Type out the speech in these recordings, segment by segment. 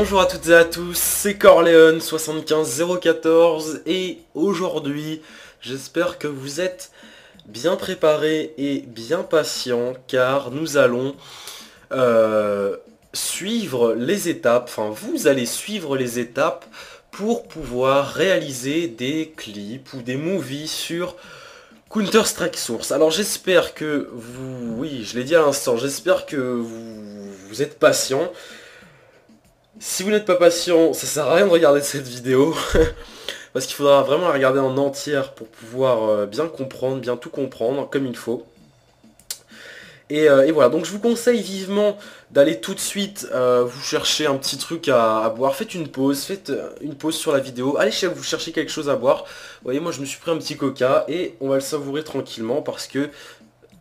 Bonjour à toutes et à tous, c'est Corleone75014 et aujourd'hui, j'espère que vous êtes bien préparés et bien patients car nous allons suivre les étapes, enfin vous allez suivre les étapes pour pouvoir réaliser des clips ou des movies sur Counter-Strike Source. Alors j'espère que vous, oui je l'ai dit à l'instant, j'espère que vous êtes patients. Si vous n'êtes pas patient, ça sert à rien de regarder cette vidéo, parce qu'il faudra vraiment la regarder en entière pour pouvoir bien comprendre, bien tout comprendre, comme il faut. Et voilà, donc je vous conseille vivement d'aller tout de suite vous chercher un petit truc à boire. Faites une pause sur la vidéo, allez vous chercher quelque chose à boire. Vous voyez, moi je me suis pris un petit coca et on va le savourer tranquillement parce que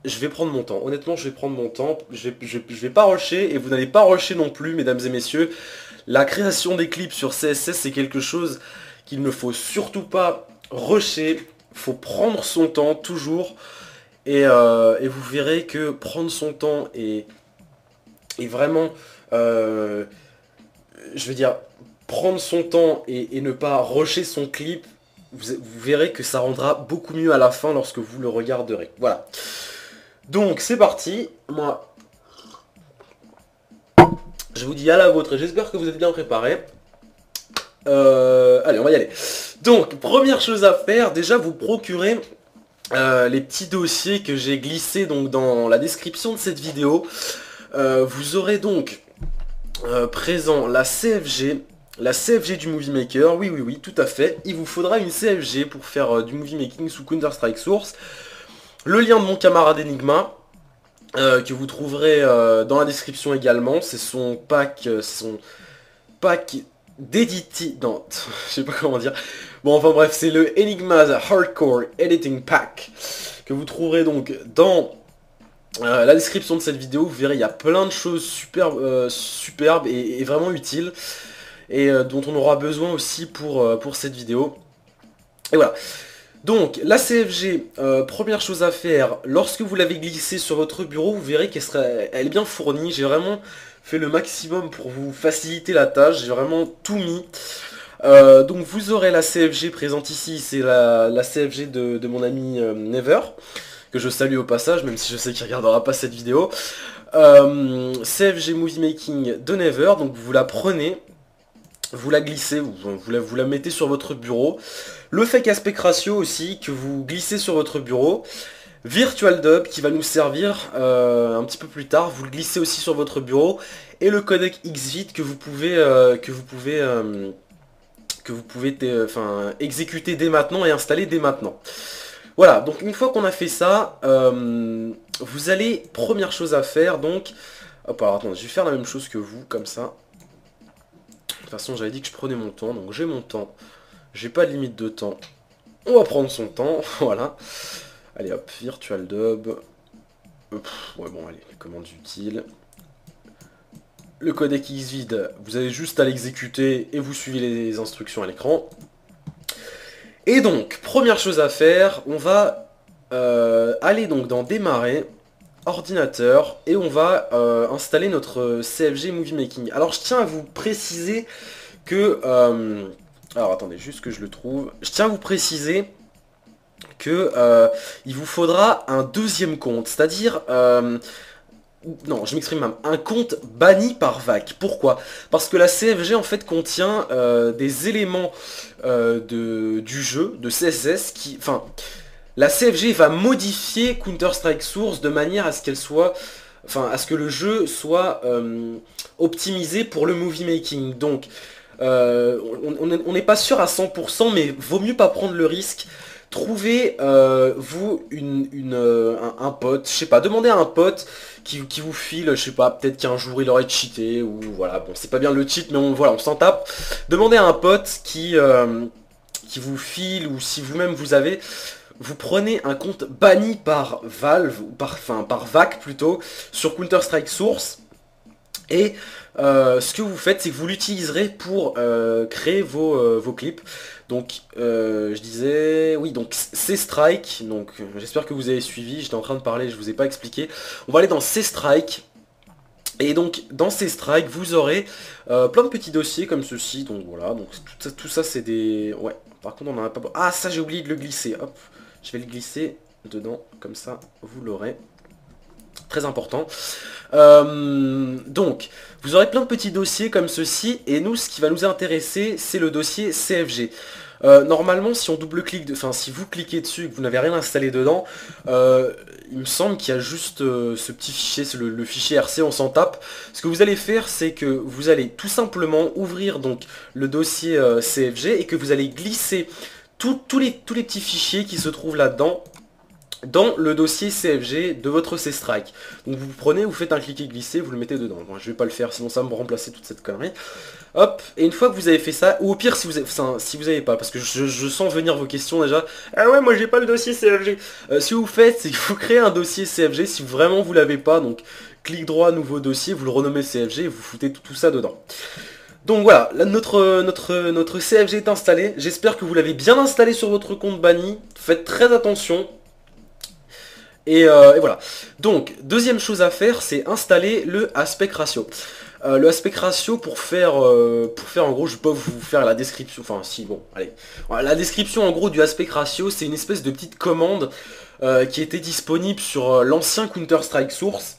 je vais prendre mon temps. Honnêtement, je vais prendre mon temps. Je vais pas rusher et vous n'allez pas rusher non plus, mesdames et messieurs. La création des clips sur CSS, c'est quelque chose qu'il ne faut surtout pas rusher. Il faut prendre son temps, toujours. Et vous verrez que prendre son temps et vraiment... je veux dire, prendre son temps et ne pas rusher son clip, vous verrez que ça rendra beaucoup mieux à la fin lorsque vous le regarderez. Voilà. Donc c'est parti, moi je vous dis à la vôtre et j'espère que vous êtes bien préparés. Allez, on va y aller. Donc première chose à faire, déjà vous procurez les petits dossiers que j'ai glissés donc dans la description de cette vidéo. Vous aurez donc présent la CFG du Movie Maker, oui, tout à fait. Il vous faudra une CFG pour faire du Movie Making sous Counter-Strike Source. Le lien de mon camarade Enigma, que vous trouverez dans la description également. C'est son pack d'editing... Non, je sais pas comment dire. Bon, enfin bref, c'est le Enigma's Hardcore Editing Pack, que vous trouverez donc dans la description de cette vidéo. Vous verrez, il y a plein de choses superbes et vraiment utiles, et dont on aura besoin aussi pour cette vidéo. Et voilà. Donc, la CFG, première chose à faire, lorsque vous l'avez glissée sur votre bureau, vous verrez elle est bien fournie. J'ai vraiment fait le maximum pour vous faciliter la tâche, j'ai vraiment tout mis. Donc vous aurez la CFG présente ici, c'est la CFG de mon ami Never, que je salue au passage, même si je sais qu'il ne regardera pas cette vidéo. CFG Movie Making de Never, donc vous la prenez, vous la glissez, vous la mettez sur votre bureau. Le fake aspect ratio aussi, que vous glissez sur votre bureau. Virtual Dub, qui va nous servir un petit peu plus tard, vous le glissez aussi sur votre bureau. Et le codec XVID que vous pouvez exécuter dès maintenant et installer dès maintenant. Voilà, donc une fois qu'on a fait ça, vous allez, première chose à faire, donc... Hop, alors attendez, je vais faire la même chose que vous, comme ça. De toute façon, j'avais dit que je prenais mon temps, donc j'ai mon temps. J'ai pas de limite de temps. On va prendre son temps, voilà. Allez hop, Virtual Dub. Ouais bon, allez, les commandes utiles. Le codec XVID, vous avez juste à l'exécuter et vous suivez les instructions à l'écran. Et donc, première chose à faire, on va aller donc dans Démarrer, Ordinateur, et on va installer notre CFG Movie Making. Alors je tiens à vous préciser que... alors attendez, juste que je le trouve. Je tiens à vous préciser que il vous faudra un deuxième compte, c'est-à-dire... non, je m'exprime même. Un compte banni par VAC. Pourquoi? Parce que la CFG en fait contient des éléments du jeu, de CSS, qui... Enfin, la CFG va modifier Counter-Strike Source de manière à ce qu'elle soit... Enfin, à ce que le jeu soit optimisé pour le movie making. Donc, on n'est pas sûr à 100%, mais vaut mieux pas prendre le risque. Trouvez vous un pote, je sais pas, demandez à un pote qui vous file, je sais pas, peut-être qu'un jour il aurait cheaté, ou voilà, bon c'est pas bien le cheat, mais voilà, on s'en tape. Demandez à un pote qui vous file, ou si vous-même vous avez, vous prenez un compte banni par Valve, ou par VAC plutôt, sur Counter-Strike Source, et ce que vous faites, c'est que vous l'utiliserez pour créer vos clips. Donc je disais, oui, donc C-Strike, donc j'espère que vous avez suivi, j'étais en train de parler, je vous ai pas expliqué. On va aller dans C-Strike, Et donc dans ces strikes, vous aurez plein de petits dossiers comme ceci. Donc voilà, donc tout ça c'est des... Ouais, par contre on en a pas... Ah ça j'ai oublié de le glisser, hop, je vais le glisser dedans, comme ça vous l'aurez. Très important. Donc, vous aurez plein de petits dossiers comme ceci, et nous, ce qui va nous intéresser, c'est le dossier CFG. Normalement, si on double-clique, enfin, si vous cliquez dessus et que vous n'avez rien installé dedans, il me semble qu'il y a juste ce petit fichier, c'est le fichier RC, on s'en tape. Ce que vous allez faire, c'est que vous allez tout simplement ouvrir donc le dossier CFG et que vous allez glisser tous les petits fichiers qui se trouvent là-dedans dans le dossier CFG de votre C-Strike. Donc vous prenez, vous faites un cliquer-glisser, vous le mettez dedans. Bon, je vais pas le faire, sinon ça va me remplacer toute cette connerie. Hop, et une fois que vous avez fait ça, ou au pire si vous avez, enfin, si vous avez pas, parce que je sens venir vos questions déjà. Ah ouais, moi j'ai pas le dossier CFG. Ce que vous faites, c'est que vous créez un dossier CFG si vraiment vous l'avez pas, donc clic droit, nouveau dossier, vous le renommez CFG et vous foutez tout ça dedans. Donc voilà, là, notre CFG est installé. J'espère que vous l'avez bien installé sur votre compte banni. Faites très attention. Et voilà. Donc, deuxième chose à faire, c'est installer le aspect ratio. Le aspect ratio, pour faire en gros, je peux vous faire la description, enfin si, bon, allez. Voilà, la description en gros du aspect ratio, c'est une espèce de petite commande qui était disponible sur l'ancien Counter-Strike Source.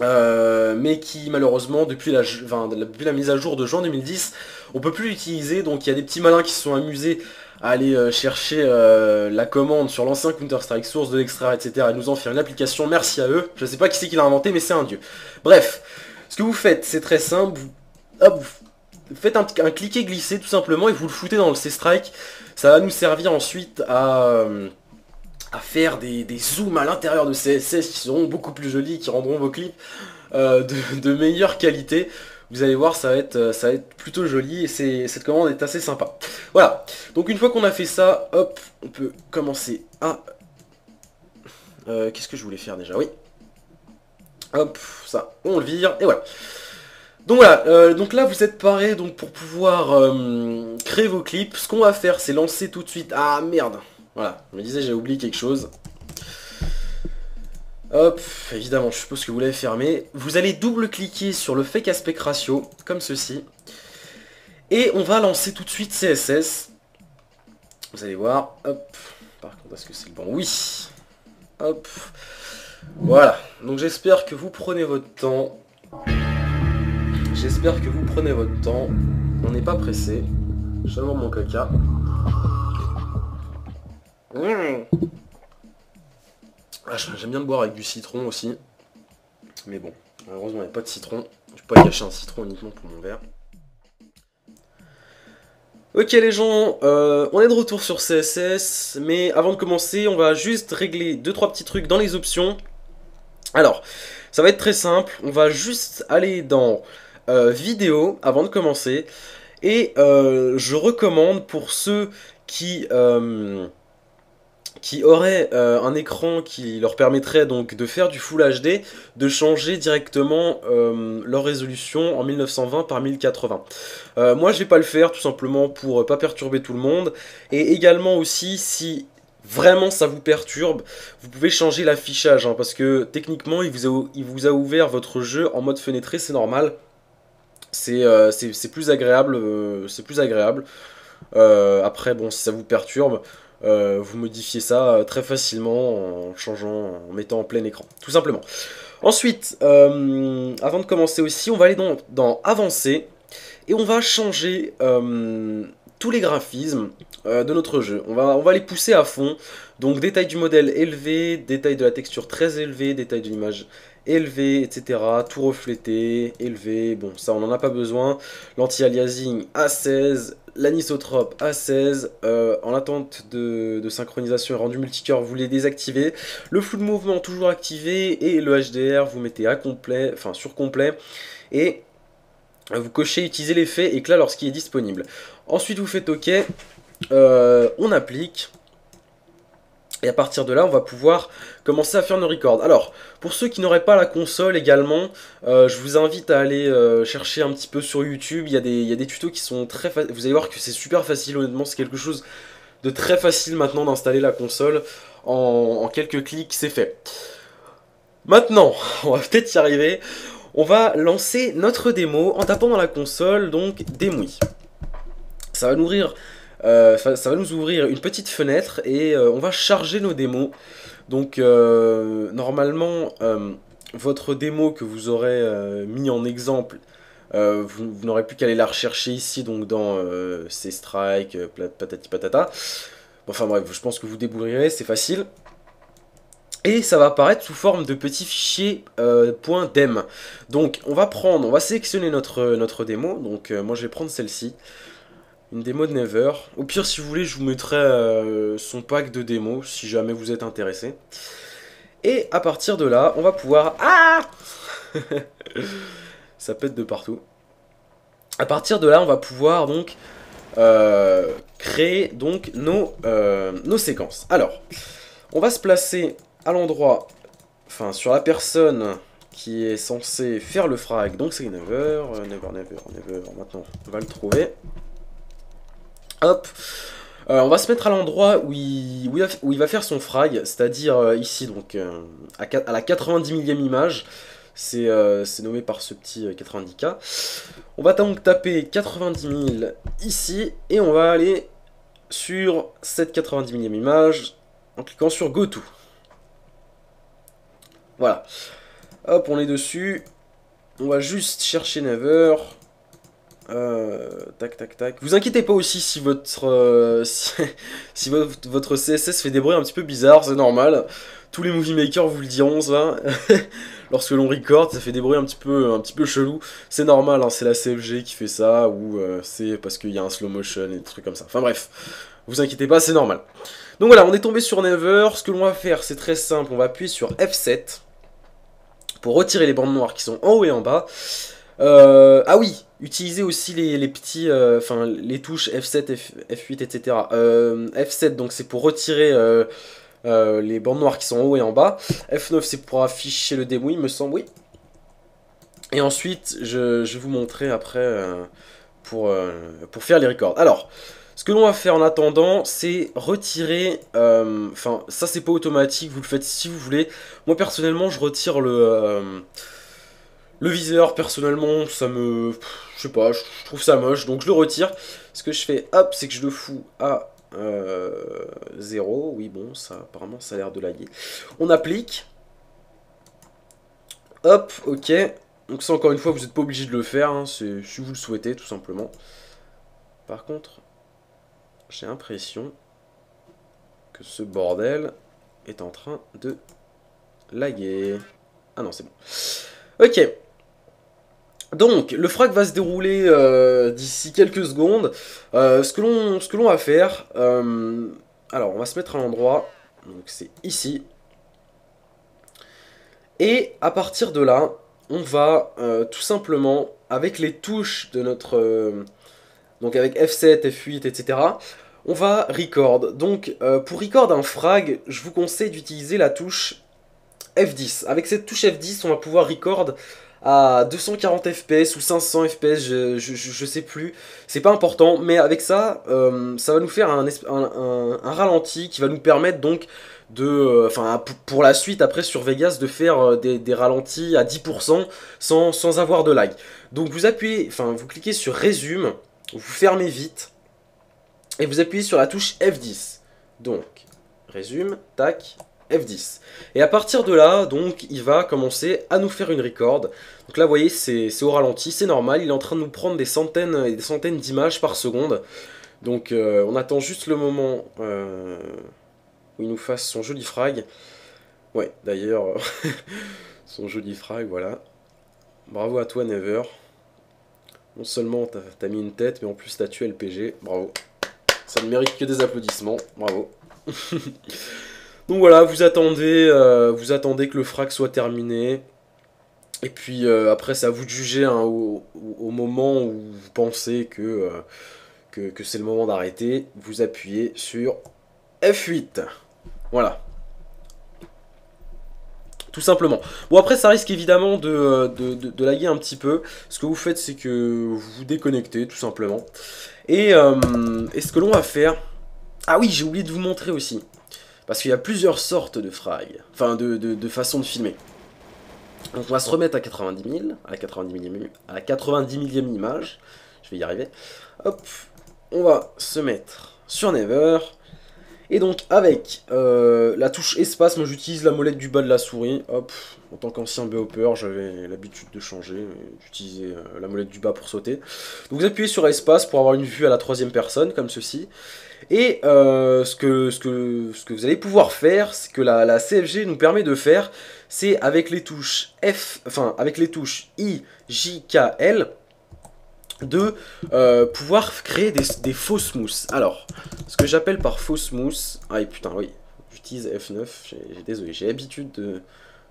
Mais qui malheureusement depuis la mise à jour de juin 2010 on peut plus l'utiliser, donc il y a des petits malins qui se sont amusés à aller chercher la commande sur l'ancien Counter-Strike Source, de l'extraire, etc. et nous en faire une application, merci à eux. Je sais pas qui c'est qui l'a inventé, mais c'est un dieu. Bref, ce que vous faites, c'est très simple, vous faites un cliquer-glisser tout simplement et vous le foutez dans le C-Strike. Ça va nous servir ensuite à faire des zooms à l'intérieur de CSS qui seront beaucoup plus jolis, qui rendront vos clips de meilleure qualité. Vous allez voir, ça va être plutôt joli et cette commande est assez sympa. Voilà, donc une fois qu'on a fait ça, hop, on peut commencer à... Qu'est-ce que je voulais faire déjà? Oui. Hop, ça, on le vire, et voilà. Donc voilà, donc là vous êtes parés donc, pour pouvoir créer vos clips. Ce qu'on va faire, c'est lancer tout de suite... Ah merde! Voilà, je me disais j'ai oublié quelque chose. Hop, évidemment, je suppose que vous l'avez fermé. Vous allez double-cliquer sur le fake aspect ratio, comme ceci. Et on va lancer tout de suite CSS. Vous allez voir, hop. Par contre, est-ce que c'est le bon? Oui. Hop. Voilà, donc j'espère que vous prenez votre temps. J'espère que vous prenez votre temps. On n'est pas pressé. Je vais avoir mon caca. Ah, j'aime bien le boire avec du citron aussi. Mais bon, malheureusement il n'y a pas de citron. Je peux pas cacher un citron uniquement pour mon verre. Ok les gens, on est de retour sur CSS. Mais avant de commencer, on va juste régler 2-3 petits trucs dans les options. Alors, ça va être très simple. On va juste aller dans vidéo avant de commencer. Et je recommande pour ceux qui auraient un écran qui leur permettrait donc de faire du Full HD, de changer directement leur résolution en 1920 par 1080. Moi je vais pas le faire tout simplement pour pas perturber tout le monde, et également aussi si vraiment ça vous perturbe, vous pouvez changer l'affichage, hein, parce que techniquement il vous a ouvert votre jeu en mode fenêtré, c'est normal. C'est plus agréable, après bon, si ça vous perturbe, vous modifiez ça très facilement en changeant, en mettant en plein écran, tout simplement. Ensuite, avant de commencer aussi, on va aller dans Avancer et on va changer tous les graphismes de notre jeu. On va les pousser à fond. Donc détail du modèle élevé, détail de la texture très élevé, détail de l'image élevé, etc. Tout reflété, élevé, bon ça on n'en a pas besoin. L'anti-aliasing à 16, l'anisotrope à 16, en attente de synchronisation et rendu multicœur, vous les désactivez. Le flou de mouvement toujours activé et le HDR vous mettez à complet, enfin sur complet. Et vous cochez utiliser l'effet éclat lorsqu'il est disponible. Ensuite vous faites OK, on applique. Et à partir de là, on va pouvoir commencer à faire nos records. Alors, pour ceux qui n'auraient pas la console également, je vous invite à aller chercher un petit peu sur YouTube. Il y a des tutos qui sont très faciles. Vous allez voir que c'est super facile, honnêtement. C'est quelque chose de très facile maintenant d'installer la console. En quelques clics, c'est fait. Maintenant, on va peut-être y arriver. On va lancer notre démo en tapant dans la console, donc démouille. Ça va ça va nous ouvrir une petite fenêtre et on va charger nos démos. Donc normalement, votre démo que vous aurez mis en exemple, vous n'aurez plus qu'à aller la rechercher ici, donc dans C-Strike, patati patata. Enfin bref, je pense que vous débrouillerez, c'est facile. Et ça va apparaître sous forme de petits fichiers .dem. Donc on va sélectionner notre démo. Donc moi je vais prendre celle-ci. Une démo de Never. Au pire, si vous voulez, je vous mettrai son pack de démos, si jamais vous êtes intéressé. Et à partir de là, on va pouvoir... Ah ça pète de partout. À partir de là, on va pouvoir donc créer donc nos séquences. Alors, on va se placer à l'endroit, enfin sur la personne qui est censée faire le frag. Donc c'est Never, maintenant on va le trouver. Hop, on va se mettre à l'endroit où il va faire son frag, c'est-à-dire ici, donc à la 90 millième image, c'est nommé par ce petit 90K. On va donc taper 90 000 ici, et on va aller sur cette 90 millième image, en cliquant sur Go To. Voilà, hop, on est dessus, on va juste chercher Never. Tac tac tac. Vous inquiétez pas aussi si votre si votre CSS fait des bruits un petit peu bizarres, c'est normal. Tous les movie makers vous le diront ça. Lorsque l'on record, ça fait des bruits un petit peu chelou. C'est normal, hein, c'est la CFG qui fait ça, ou c'est parce qu'il y a un slow motion et des trucs comme ça. Enfin bref, vous inquiétez pas, c'est normal. Donc voilà, on est tombé sur Never. Ce que l'on va faire, c'est très simple. On va appuyer sur F7 pour retirer les bandes noires qui sont en haut et en bas. Ah oui, utilisez aussi les petits, enfin les touches F7, F8, etc. F7 donc c'est pour retirer les bandes noires qui sont en haut et en bas. F9 c'est pour afficher le démo, il me semble, oui. Et ensuite je vais vous montrer après pour faire les records. Alors, ce que l'on va faire en attendant, c'est retirer, enfin ça c'est pas automatique, vous le faites si vous voulez. Moi personnellement je retire le viseur, personnellement, ça me... Je sais pas, je trouve ça moche, donc je le retire. Ce que je fais, hop, c'est que je le fous à 0. Oui, bon, ça, apparemment, ça a l'air de laguer. On applique. Hop, ok. Donc ça, encore une fois, vous n'êtes pas obligé de le faire, hein, si vous le souhaitez, tout simplement. Par contre, j'ai l'impression que ce bordel est en train de laguer. Ah non, c'est bon. Ok. Donc, le frag va se dérouler d'ici quelques secondes. Ce que l'on va faire... alors, on va se mettre à l'endroit. Donc, c'est ici. Et à partir de là, on va tout simplement, avec les touches de notre... donc, avec F7, F8, etc., on va record. Donc, pour record un frag, je vous conseille d'utiliser la touche F10. Avec cette touche F10, on va pouvoir record à 240 fps ou 500 fps, je sais plus, c'est pas important, mais avec ça, ça va nous faire un ralenti qui va nous permettre donc de, enfin pour la suite après sur Vegas de faire des ralentis à 10% sans avoir de lag. Donc vous appuyez, enfin vous cliquez sur résume, vous fermez vite et vous appuyez sur la touche F10. Donc résume, tac, F10. Et à partir de là, donc, il va commencer à nous faire une record. Donc là, vous voyez, c'est au ralenti, c'est normal. Il est en train de nous prendre des centaines et des centaines d'images par seconde. Donc, on attend juste le moment où il nous fasse son joli frag. Ouais, d'ailleurs, son joli frag, voilà. Bravo à toi, Never. Non seulement t'as mis une tête, mais en plus t'as tué LPG. Bravo. Ça ne mérite que des applaudissements. Bravo. Donc voilà, vous attendez que le frag soit terminé. Et puis après, c'est à vous de juger hein, au moment où vous pensez que c'est le moment d'arrêter. Vous appuyez sur F8. Voilà. Tout simplement. Bon après, ça risque évidemment de laguer un petit peu. Ce que vous faites, c'est que vous vous déconnectez, tout simplement. Et ce que l'on va faire... Ah oui, j'ai oublié de vous montrer aussi. Parce qu'il y a plusieurs sortes de frag, enfin de façons de filmer. Donc on va se remettre à 90 000, à la 90 millième image. Je vais y arriver. Hop, on va se mettre sur Never. Et donc avec la touche espace, moi j'utilise la molette du bas de la souris. Hop, en tant qu'ancien BOPer, j'avais l'habitude de changer, d'utiliser la molette du bas pour sauter. Donc vous appuyez sur espace pour avoir une vue à la troisième personne, comme ceci. Et ce que vous allez pouvoir faire, c'est que la CFG nous permet de faire, c'est avec les touches avec les touches I, J, K, L, de pouvoir créer des faux smooths. Alors, ce que j'appelle par faux smooth, ah et putain oui, j'utilise F9, désolé, j'ai l'habitude de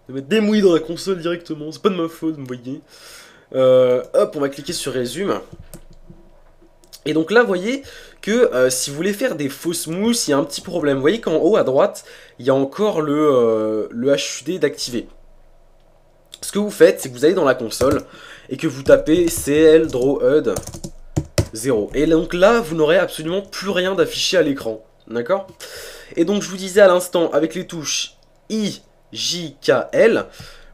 mettre des mouilles dans la console directement, c'est pas de ma faute, vous voyez. Hop, on va cliquer sur résume. Et donc là, vous voyez que si vous voulez faire des faux smooths, il y a un petit problème. Vous voyez qu'en haut à droite, il y a encore le HUD d'activer. Ce que vous faites, c'est que vous allez dans la console et que vous tapez CL Draw HUD 0. Et donc là, vous n'aurez absolument plus rien d'affiché à l'écran. D'accord? Et donc je vous disais à l'instant, avec les touches I, J, K, L,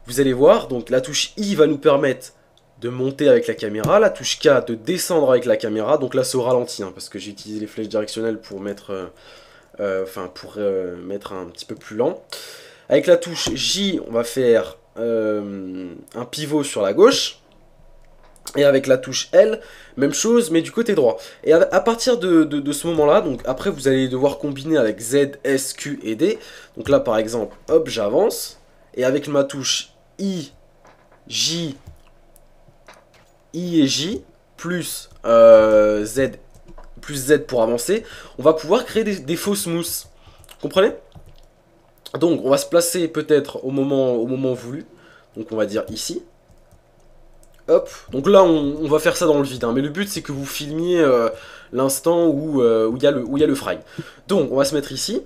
vous allez voir, donc la touche I va nous permettre de monter avec la caméra, la touche K de descendre avec la caméra, donc là c'est au ralenti, hein, parce que j'ai utilisé les flèches directionnelles pour mettre, mettre un petit peu plus lent. Avec la touche J, on va faire un pivot sur la gauche. Et avec la touche L, même chose, mais du côté droit. Et à partir de ce moment-là, donc après vous allez devoir combiner avec Z, S, Q et D. Donc là par exemple, hop, j'avance. Et avec ma touche I, J, I et J, plus Z pour avancer, on va pouvoir créer des faux smooths. Comprenez? Donc on va se placer peut-être au moment voulu. Donc on va dire ici. Hop, donc là on va faire ça dans le vide, hein, mais le but c'est que vous filmiez l'instant où il y a le frame. Donc on va se mettre ici,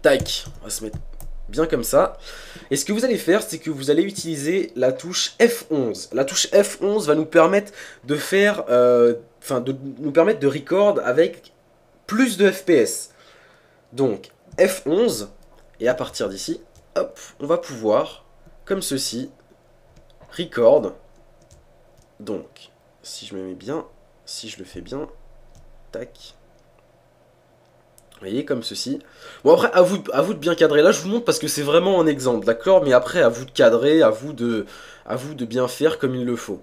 tac, on va se mettre bien comme ça, et ce que vous allez faire c'est que vous allez utiliser la touche F11. La touche F11 va nous permettre de faire, nous permettre de record avec plus de FPS. Donc F11, et à partir d'ici, hop, on va pouvoir, comme ceci, record. Donc, si je me mets bien, si je le fais bien, tac. Vous voyez, comme ceci. Bon, après, à vous de bien cadrer. Là, je vous montre parce que c'est vraiment un exemple, d'accord? Mais après, à vous de cadrer, à vous de bien faire comme il le faut.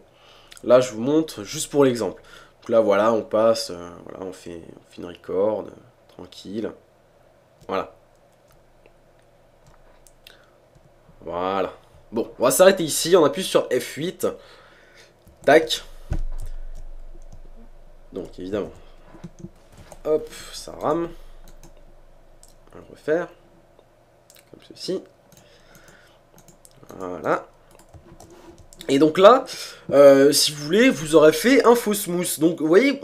Là, je vous montre juste pour l'exemple. Donc là, voilà, on passe, voilà, on fait une record, tranquille. Voilà. Voilà. Bon, on va s'arrêter ici, on appuie sur F8. Tac. Donc, évidemment. Hop, ça rame. On va le refaire. Comme ceci. Voilà. Et donc là, si vous voulez, vous aurez fait un faux smooth. Donc vous voyez,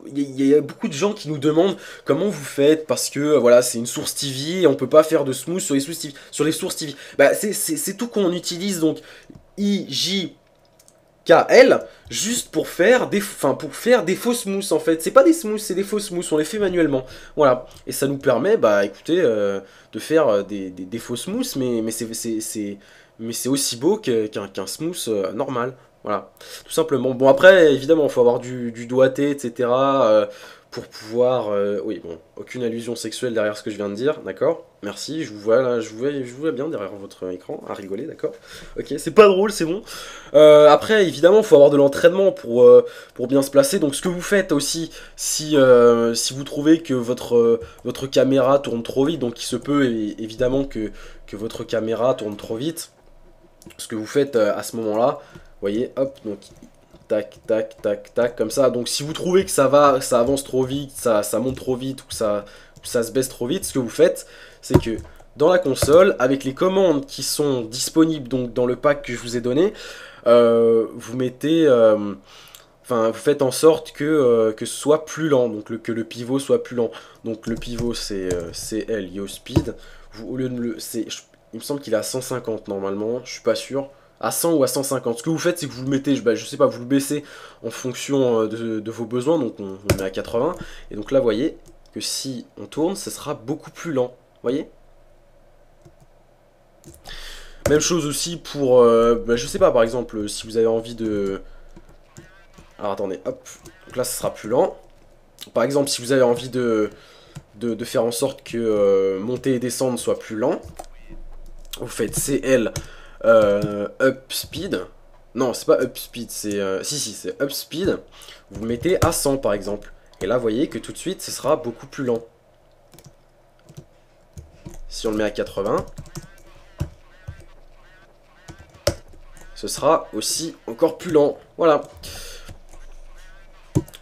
il y a beaucoup de gens qui nous demandent comment vous faites, parce que voilà, c'est une source TV et on peut pas faire de smooth sur les sources TV. Bah, c'est tout qu'on utilise, donc IJKL, juste pour faire des faux smooths en fait. C'est pas des smooths, c'est des faux smooths, on les fait manuellement. Voilà, et ça nous permet, bah écoutez, de faire des faux smooths, mais c'est aussi beau qu'un smooth normal. Voilà, tout simplement. Bon, après, évidemment, il faut avoir du doigté, etc. Pour pouvoir... oui, bon, aucune allusion sexuelle derrière ce que je viens de dire, d'accord? Merci, je vous vois là, je vous vois bien derrière votre écran, à rigoler, d'accord? Ok, c'est pas drôle, c'est bon. Après, évidemment, il faut avoir de l'entraînement pour bien se placer. Donc, ce que vous faites aussi, si vous trouvez que votre caméra tourne trop vite, donc il se peut évidemment que votre caméra tourne trop vite, ce que vous faites à ce moment-là, vous voyez, hop, donc tac, tac, tac, tac, comme ça. Donc si vous trouvez que ça avance trop vite, ça monte trop vite, ou que ça se baisse trop vite, ce que vous faites, c'est que dans la console, avec les commandes qui sont disponibles donc dans le pack que je vous ai donné, vous mettez... vous faites en sorte que ce soit plus lent, donc que le pivot soit plus lent. Donc le pivot c'est CL Yo Speed. Au lieu de il me semble qu'il est à 150 normalement, je suis pas sûr. À 100 ou à 150. Ce que vous faites, c'est que vous le mettez, je sais pas, vous le baissez en fonction de vos besoins. Donc on met à 80. Et donc là, vous voyez que si on tourne, ce sera beaucoup plus lent. Vous voyez? Même chose aussi pour, bah, je sais pas, par exemple, si vous avez envie de... Alors attendez, hop, donc là, ce sera plus lent. Par exemple, si vous avez envie de faire en sorte que monter et descendre soit plus lent, vous faites CL up speed. Non, c'est pas up speed, c'est... si, c'est up speed. Vous mettez à 100 par exemple. Et là, vous voyez que tout de suite, ce sera beaucoup plus lent. Si on le met à 80, ce sera aussi encore plus lent. Voilà.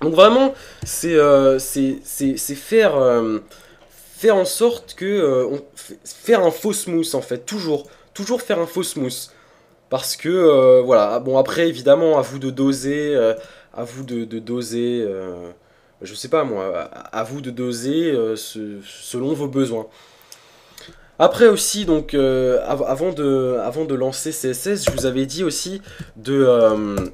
Donc vraiment, c'est faire, faire en sorte que... faire un faux smooth en fait, toujours. Toujours faire un faux smooth. Parce que, voilà, bon après évidemment, à vous de doser, à vous de doser, je sais pas moi, à vous de doser selon vos besoins. Après aussi, donc, avant de lancer CSS, je vous avais dit aussi de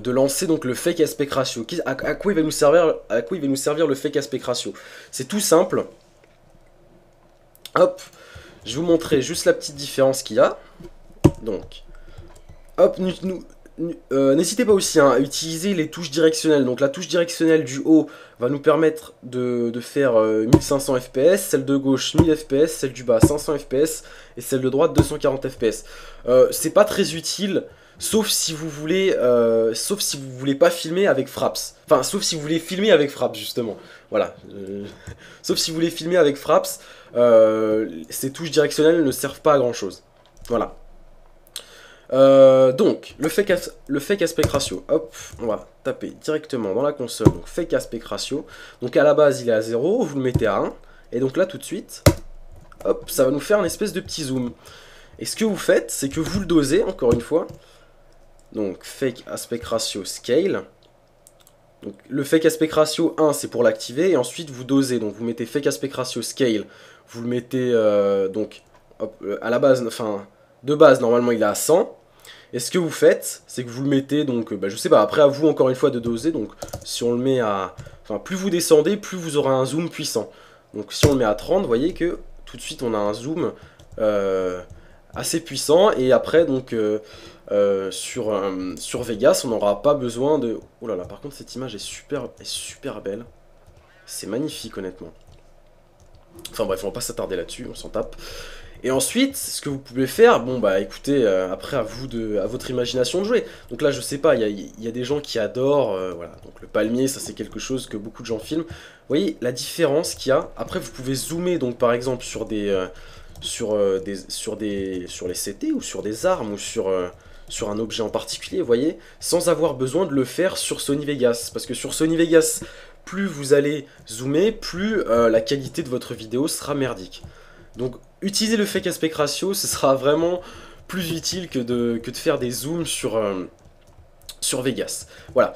lancer donc le fake aspect ratio. À quoi il va nous servir, le fake aspect ratio? C'est tout simple. Hop, je vais vous montrer juste la petite différence qu'il y a. Donc, hop, n'hésitez pas aussi hein, à utiliser les touches directionnelles. Donc la touche directionnelle du haut va nous permettre de faire 1500 fps, celle de gauche 1000 fps, celle du bas 500 fps et celle de droite 240 fps. C'est pas très utile, sauf si vous voulez pas filmer avec Fraps. Enfin, sauf si vous voulez filmer avec Fraps justement. Voilà. Sauf si vous voulez filmer avec Fraps, ces touches directionnelles ne servent pas à grand chose. Voilà. Donc, le fake aspect ratio, hop, on va taper directement dans la console, donc fake aspect ratio, donc à la base il est à 0, vous le mettez à 1, et donc là tout de suite, hop, ça va nous faire une espèce de petit zoom. Et ce que vous faites, c'est que vous le dosez, encore une fois, donc fake aspect ratio scale, donc le fake aspect ratio 1 c'est pour l'activer, et ensuite vous dosez, donc vous mettez fake aspect ratio scale, vous le mettez, donc, hop, à la base, enfin, de base normalement il est à 100, et ce que vous faites, c'est que vous le mettez, donc, bah, je sais pas, après à vous encore une fois de doser, donc si on le met à... Enfin, plus vous descendez, plus vous aurez un zoom puissant. Donc si on le met à 30, vous voyez que tout de suite on a un zoom assez puissant, et après, donc, sur Vegas, on n'aura pas besoin de... Oh là là, par contre cette image est super belle. C'est magnifique honnêtement. Enfin bref, on va pas s'attarder là-dessus, on s'en tape. Et ensuite, ce que vous pouvez faire, bon bah écoutez, après à votre imagination de jouer. Donc là, je sais pas, il y a des gens qui adorent, voilà. Donc le palmier, ça c'est quelque chose que beaucoup de gens filment. Vous voyez la différence qu'il y a. Après, vous pouvez zoomer, donc par exemple sur sur les CT ou sur des armes ou sur un objet en particulier, vous voyez, sans avoir besoin de le faire sur Sony Vegas. Parce que sur Sony Vegas, plus vous allez zoomer, plus la qualité de votre vidéo sera merdique. Donc utiliser le fake aspect ratio, ce sera vraiment plus utile que de faire des zooms sur Vegas. Voilà.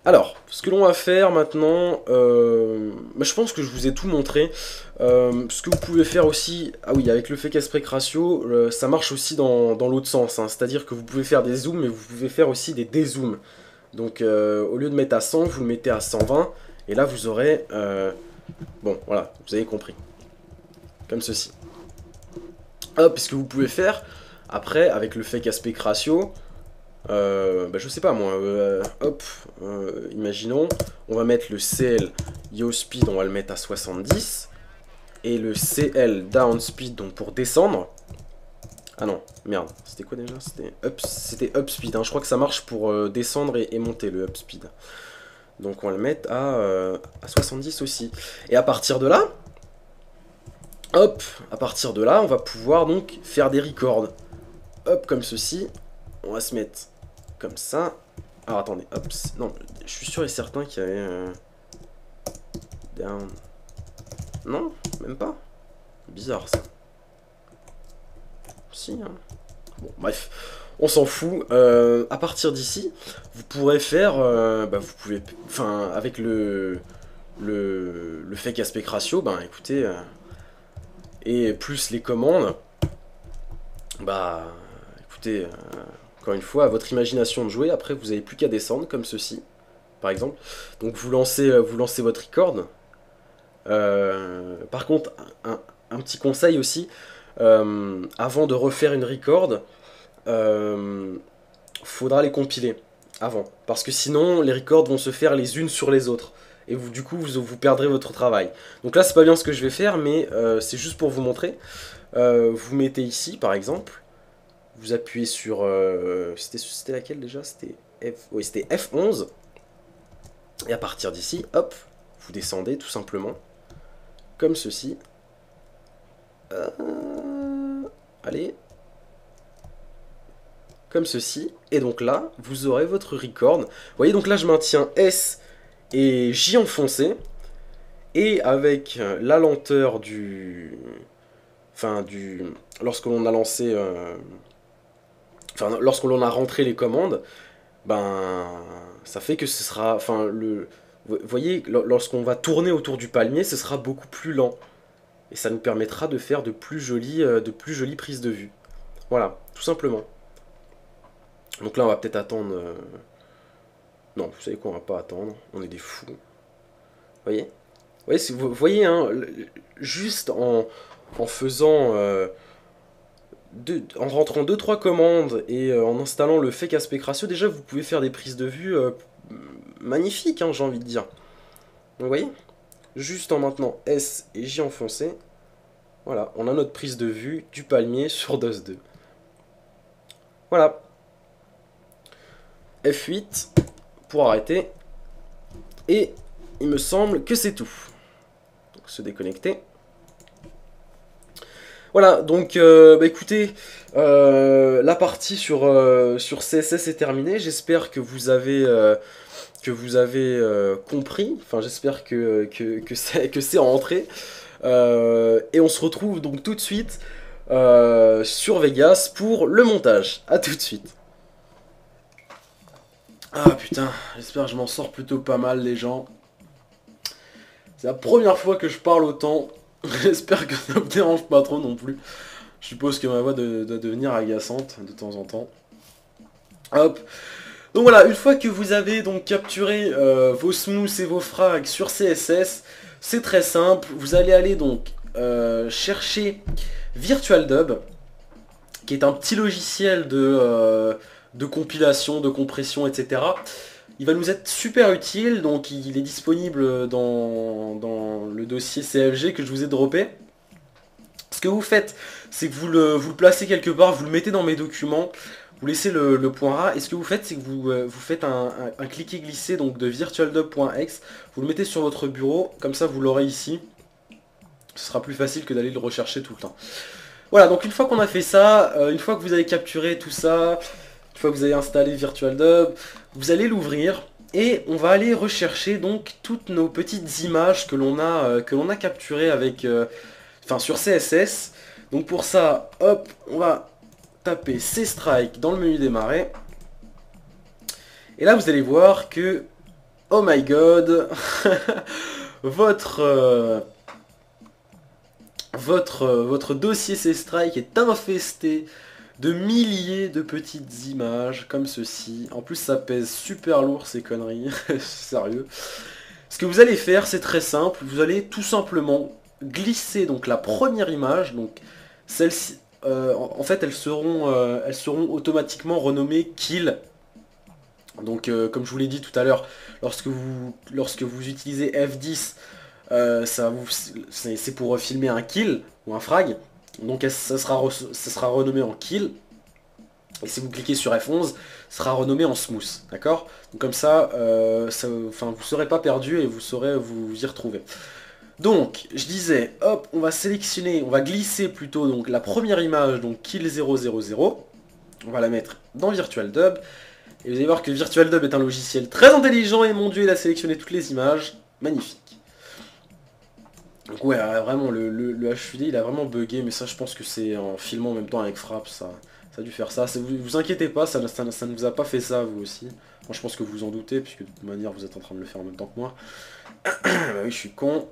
Alors, ce que l'on va faire maintenant, bah, je pense que je vous ai tout montré. Ce que vous pouvez faire aussi, ah oui, avec le fake aspect ratio, ça marche aussi dans l'autre sens. Hein, c'est-à-dire que vous pouvez faire des zooms, mais vous pouvez faire aussi des dézooms. Donc au lieu de mettre à 100, vous le mettez à 120. Et là, vous aurez... bon, voilà, vous avez compris. Comme ceci. Hop, ce que vous pouvez faire, après, avec le fake aspect ratio, bah, je sais pas moi, hop, imaginons, on va mettre le CL yaw speed, on va le mettre à 70, et le CL down speed, donc pour descendre, ah non, merde, c'était quoi déjà? C'était up speed, hein. Je crois que ça marche pour descendre et monter le up speed. Donc on va le mettre à 70 aussi. Et à partir de là, hop, à partir de là, on va pouvoir donc faire des records. Hop, comme ceci. On va se mettre comme ça. Alors attendez, hop, non, je suis sûr et certain qu'il y avait... down. Non, même pas. Bizarre ça. Si, hein. Bon, bref, on s'en fout. À partir d'ici, vous pourrez faire... bah, vous pouvez... Enfin, avec le fake aspect ratio, ben écoutez... et plus les commandes, bah écoutez, encore une fois, à votre imagination de jouer. Après, vous n'avez plus qu'à descendre comme ceci, par exemple. Donc vous lancez votre record. Par contre, un petit conseil aussi, avant de refaire une record, faudra les compiler avant. Parce que sinon, les records vont se faire les unes sur les autres. Et vous, du coup, vous perdrez votre travail. Donc là, c'est pas bien ce que je vais faire, mais c'est juste pour vous montrer. Vous mettez ici, par exemple. Vous appuyez sur... c'était laquelle déjà? Oui, c'était F11. Et à partir d'ici, hop, vous descendez tout simplement. Comme ceci. Allez. Comme ceci. Et donc là, vous aurez votre record. Vous voyez, donc là, je maintiens S et J enfoncé. Et avec la lenteur du... Enfin, lorsque l'on a lancé... Enfin, lorsque l'on a rentré les commandes, ben... Ça fait que ce sera... Enfin, vous voyez, lorsqu'on va tourner autour du palmier, ce sera beaucoup plus lent. Et ça nous permettra de faire de plus jolies prises de vue. Voilà, tout simplement. Donc là, on va peut-être attendre... Non, vous savez quoi, on va pas attendre. On est des fous. Vous voyez? Vous voyez, hein, juste en faisant... en rentrant 2-3 commandes et en installant le fake aspect ratio, déjà, vous pouvez faire des prises de vue magnifiques, hein, j'ai envie de dire. Vous voyez? Juste en maintenant S et J enfoncé. Voilà, on a notre prise de vue du palmier sur DOS 2. Voilà. F8 pour arrêter. Et il me semble que c'est tout. Donc, se déconnecter. Voilà, donc bah écoutez, la partie sur CSS est terminée. J'espère que vous avez compris. Enfin, j'espère que c'est rentré. Et on se retrouve donc tout de suite sur Vegas pour le montage. A tout de suite. Ah putain, j'espère que je m'en sors plutôt pas mal les gens. C'est la première fois que je parle autant. J'espère que ça me dérange pas trop non plus. Je suppose que ma voix doit devenir agaçante de temps en temps. Hop. Donc voilà, une fois que vous avez donc capturé vos smooths et vos frags sur CSS, c'est très simple. Vous allez aller donc chercher VirtualDub, qui est un petit logiciel de compilation, de compression, etc. Il va nous être super utile, donc il est disponible dans le dossier CFG que je vous ai droppé. Ce que vous faites, c'est que vous le placez quelque part, vous le mettez dans mes documents, vous laissez le point A, et ce que vous faites, c'est que vous faites un cliquer-glisser donc de virtualdub.x, vous le mettez sur votre bureau, comme ça vous l'aurez ici. Ce sera plus facile que d'aller le rechercher tout le temps. Voilà, donc une fois qu'on a fait ça, une fois que vous avez capturé tout ça, une fois que vous avez installé VirtualDub, vous allez l'ouvrir et on va aller rechercher donc toutes nos petites images que l'on a capturées avec, sur CSS. Donc pour ça, hop, on va taper CStrike dans le menu démarrer. Et là vous allez voir que, oh my god, votre dossier CStrike est infesté de milliers de petites images comme ceci. En plus ça pèse super lourd ces conneries, sérieux. Ce que vous allez faire, c'est très simple, vous allez tout simplement glisser donc la première image, donc celle-ci, en fait elles seront automatiquement renommées kill. Donc comme je vous l'ai dit tout à l'heure, lorsque vous utilisez F10, c'est pour filmer un kill ou un frag. Donc ça sera renommé en kill. Et si vous cliquez sur F11, ça sera renommé en smooth. D'accord? Donc comme ça, vous ne serez pas perdu et vous saurez vous y retrouver. Donc, je disais, hop, on va glisser plutôt donc la première image, donc kill 000. On va la mettre dans VirtualDub. Et vous allez voir que VirtualDub est un logiciel très intelligent et mon dieu, il a sélectionné toutes les images. Magnifique. Donc ouais, vraiment, le HUD, il a vraiment bugué, mais ça, je pense que c'est en filmant en même temps avec Fraps, ça a dû faire ça. Vous inquiétez pas, ça ne vous a pas fait ça, vous aussi. Moi, je pense que vous vous en doutez, puisque de toute manière, vous êtes en train de le faire en même temps que moi. Bah oui, je suis con.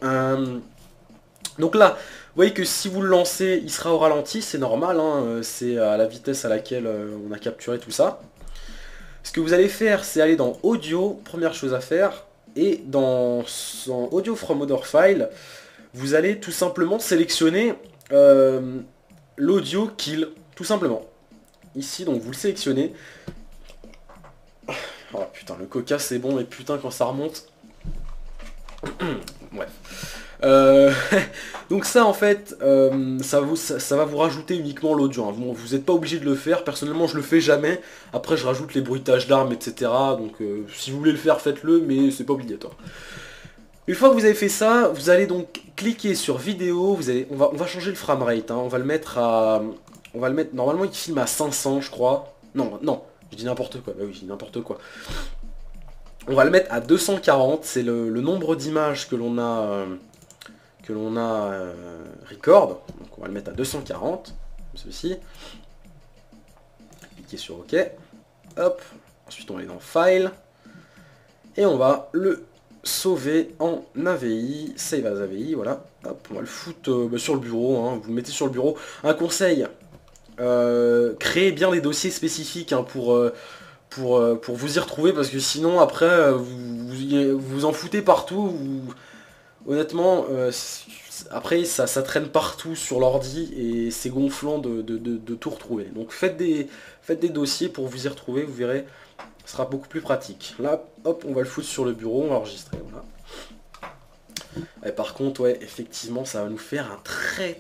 Donc là, vous voyez que si vous le lancez, il sera au ralenti, c'est normal, hein, c'est à la vitesse à laquelle on a capturé tout ça. Ce que vous allez faire, c'est aller dans Audio, première chose à faire, et dans Audio from Other File, vous allez tout simplement sélectionner l'audio kill, tout simplement. Ici, donc vous le sélectionnez. Oh putain, le coca c'est bon, mais putain quand ça remonte. Bref. Donc ça en fait, ça va vous rajouter uniquement l'audio. Hein. Vous n'êtes pas obligé de le faire. Personnellement je le fais jamais. Après je rajoute les bruitages d'armes, etc. Donc si vous voulez le faire, faites-le, mais c'est pas obligatoire. Une fois que vous avez fait ça, vous allez donc cliquer sur vidéo. On va changer le framerate. Hein. On va le mettre à... Normalement il filme à 500 je crois. Non, non, je dis n'importe quoi. Bah oui, je dis n'importe quoi. On va le mettre à 240. C'est le nombre d'images que l'on a... record, donc on va le mettre à 240, comme ceci. Cliquez sur OK, hop, ensuite on va aller dans File, et on va le sauver en AVI, Save as AVI, voilà, hop, on va le foutre sur le bureau, hein, vous le mettez sur le bureau. Un conseil, créez bien des dossiers spécifiques hein, pour vous y retrouver, parce que sinon après vous en foutez partout, honnêtement, après ça traîne partout sur l'ordi et c'est gonflant de tout retrouver. Donc faites des dossiers pour vous y retrouver, vous verrez, ce sera beaucoup plus pratique. Là, hop, on va le foutre sur le bureau, on va enregistrer, voilà. Et par contre, ouais, effectivement, ça va nous faire un très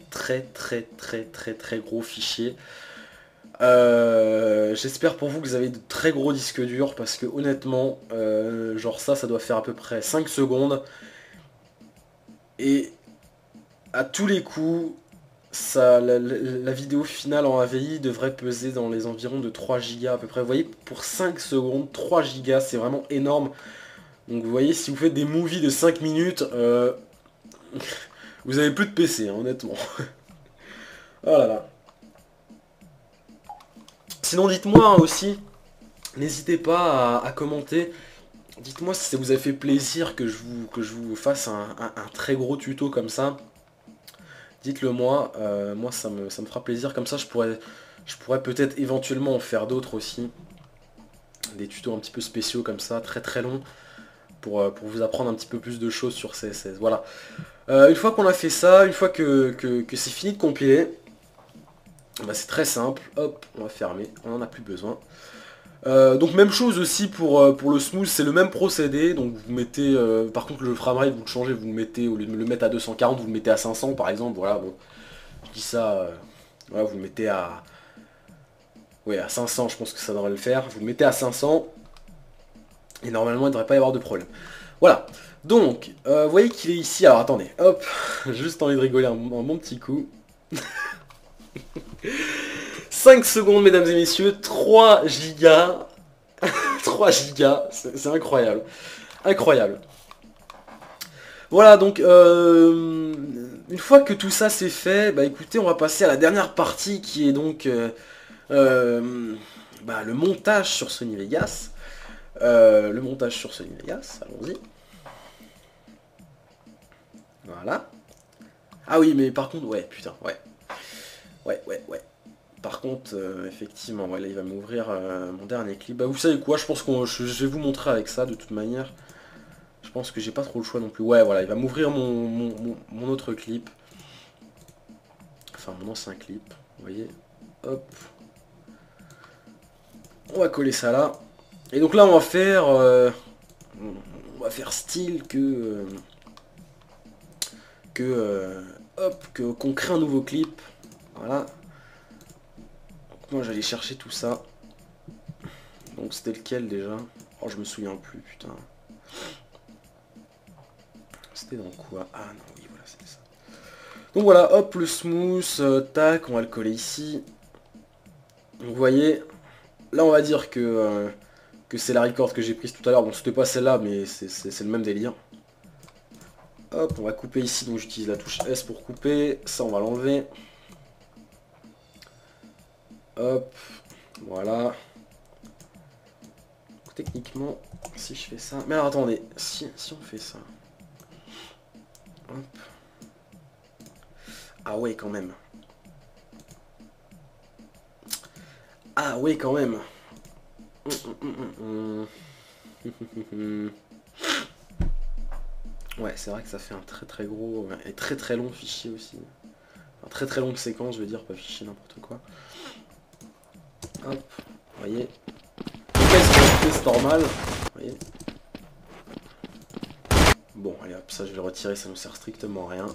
gros fichier. J'espère pour vous que vous avez de très gros disques durs, parce que honnêtement, genre ça doit faire à peu près 5 secondes. Et à tous les coups, la vidéo finale en AVI devrait peser dans les environs de 3 Go à peu près. Vous voyez, pour 5 secondes, 3 Go, c'est vraiment énorme. Donc vous voyez, si vous faites des movies de 5 minutes, vous avez plus de PC, hein, honnêtement. Oh là là. Sinon, dites-moi hein, aussi, n'hésitez pas à commenter. Dites-moi si ça vous a fait plaisir que je vous fasse un très gros tuto comme ça. Dites-le moi, moi ça me fera plaisir, comme ça je pourrais peut-être éventuellement en faire d'autres aussi. Des tutos un petit peu spéciaux comme ça, très longs, pour vous apprendre un petit peu plus de choses sur CSS. Voilà. Une fois qu'on a fait ça, une fois que c'est fini de compiler, bah c'est très simple, hop, on va fermer, on n'en a plus besoin. Donc même chose aussi pour le smooth, c'est le même procédé, donc vous mettez, par contre le framerate vous le changez, vous le mettez, au lieu de le mettre à 240, vous le mettez à 500 par exemple, voilà, bon, je dis ça, voilà, vous le mettez à, ouais, à 500, je pense que ça devrait le faire, vous le mettez à 500, et normalement il ne devrait pas y avoir de problème. Voilà, donc, vous voyez qu'il est ici, alors attendez, hop, j'ai juste envie de rigoler un bon petit coup. 5 secondes mesdames et messieurs, 3 gigas, 3 gigas, c'est incroyable, incroyable. Voilà donc, une fois que tout ça c'est fait, bah écoutez on va passer à la dernière partie qui est donc bah, le montage sur Sony Vegas. Le montage sur Sony Vegas, allons-y. Voilà. Ah oui mais par contre, ouais putain, ouais. Ouais. Par contre, effectivement, voilà, il va m'ouvrir mon dernier clip. Bah vous savez quoi, je pense que je vais vous montrer avec ça de toute manière. Je pense que j'ai pas trop le choix non plus. Ouais, voilà, il va m'ouvrir mon autre clip. Enfin, mon ancien clip. Vous voyez. Hop. On va coller ça là. Et donc là, on va faire style hop, qu'on crée un nouveau clip. Voilà. Donc moi, j'allais chercher tout ça. Donc c'était lequel déjà? Oh, je me souviens plus, putain. C'était dans quoi? Ah non, oui, voilà, c'était ça. Donc voilà, hop, le smooth, tac, on va le coller ici. Donc vous voyez, là on va dire que c'est la record que j'ai prise tout à l'heure. Bon, c'était pas celle-là, mais c'est le même délire. Hop, on va couper ici, donc j'utilise la touche S pour couper. Ça, on va l'enlever. Hop, voilà. Techniquement, si je fais ça... Mais alors attendez, si on fait ça... Hop. Ah ouais, quand même. Ah ouais, quand même. Ouais, c'est vrai que ça fait un très gros et très long fichier aussi. très très longue séquence, je veux dire, pas fichier n'importe quoi. Hop, vous voyez. C'est normal, vous voyez. Bon, allez hop, ça je vais le retirer, ça ne sert strictement à rien.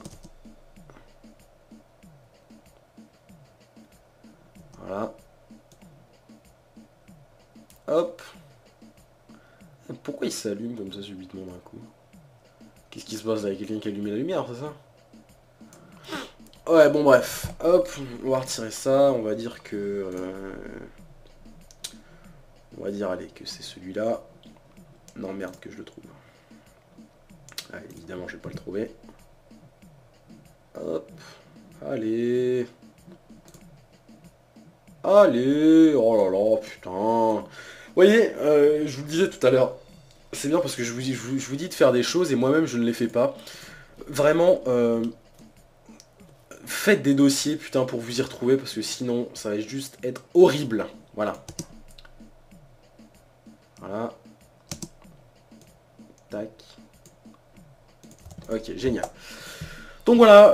Voilà. Hop. Pourquoi il s'allume comme ça subitement d'un coup? Qu'est-ce qui se passe avec quelqu'un qui a allumé la lumière, c'est ça? Ouais, bon bref. Hop, on va retirer ça, on va dire que... on va dire, allez, que c'est celui-là. Non, merde, que je le trouve. Allez, évidemment, je vais pas le trouver. Hop. Allez. Allez. Oh là là, putain. Vous voyez, je vous le disais tout à l'heure. C'est bien parce que je vous dis de faire des choses et moi-même, je ne les fais pas. Vraiment, faites des dossiers, putain, pour vous y retrouver parce que sinon, ça va juste être horrible. Voilà. Voilà. Tac. Ok, génial. Donc voilà,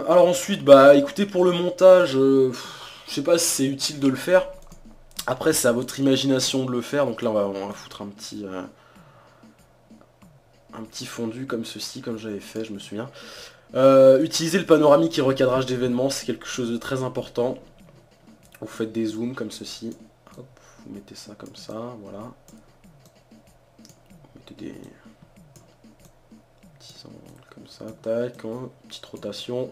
alors ensuite, bah écoutez, pour le montage, je sais pas si c'est utile de le faire. Après, c'est à votre imagination de le faire, donc là on va foutre un petit fondu comme ceci, comme j'avais fait, je me souviens. Utiliser le panoramique et recadrage d'événements, c'est quelque chose de très important. Vous faites des zooms comme ceci. Hop, vous mettez ça comme ça, voilà. Vous mettez des... comme ça, tac, hein, petite rotation.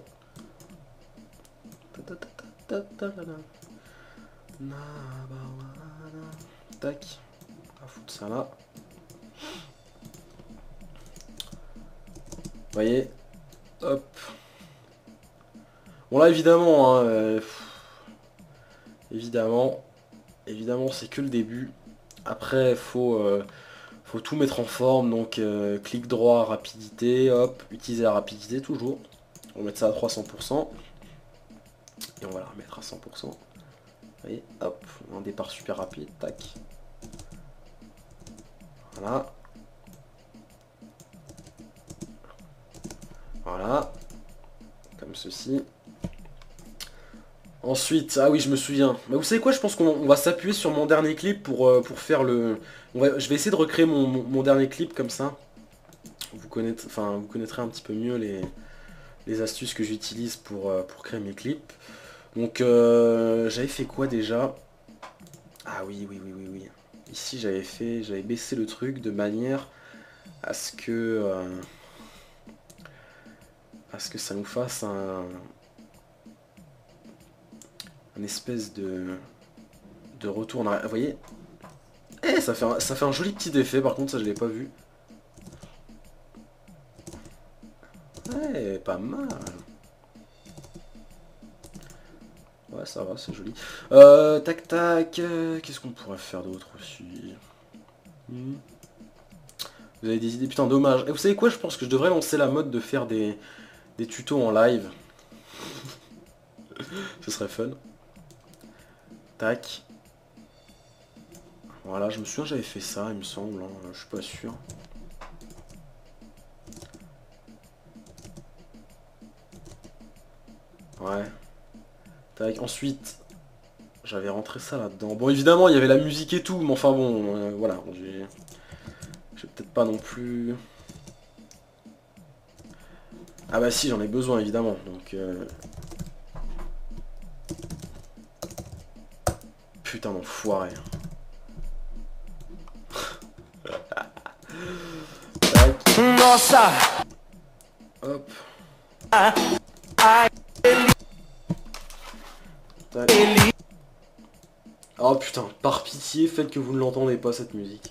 Tac, on va foutre ça là. Vous voyez, hop. Bon là évidemment, hein, évidemment c'est que le début. Après faut tout mettre en forme, donc clic droit, rapidité, hop, utiliser la rapidité toujours. On va mettre ça à 300%. Et on va la remettre à 100%. Vous voyez, hop, un départ super rapide, tac. Voilà. Voilà. Comme ceci. Ensuite, ah oui, je me souviens. Mais vous savez quoi, je pense qu'on va s'appuyer sur mon dernier clip pour faire le... je vais essayer de recréer mon dernier clip comme ça. Vous connaîtrez un petit peu mieux les astuces que j'utilise pour créer mes clips. Donc, j'avais fait quoi déjà? Ah oui. Ici, j'avais baissé le truc de manière à ce que ça nous fasse un espèce de retour en arrière. Vous voyez, ça fait un joli petit effet, par contre ça je l'ai pas vu. Ouais, pas mal. Ouais, ça va, c'est joli. Tac tac, qu'est-ce qu'on pourrait faire d'autre aussi? Vous avez des idées? Putain, dommage. Et vous savez quoi, je pense que je devrais lancer la mode de faire des tutos en live. Ce serait fun. Tac. Voilà, je me souviens j'avais fait ça, il me semble, hein, je suis pas sûr. Ouais. Tac, ensuite, j'avais rentré ça là-dedans. Bon, évidemment, il y avait la musique et tout, mais enfin bon, voilà. J'ai peut-être pas non plus... Ah bah si, j'en ai besoin, évidemment, donc... Putain d'enfoiré. Nossa. Hop. Tac. Oh putain, par pitié, faites que vous ne l'entendez pas cette musique.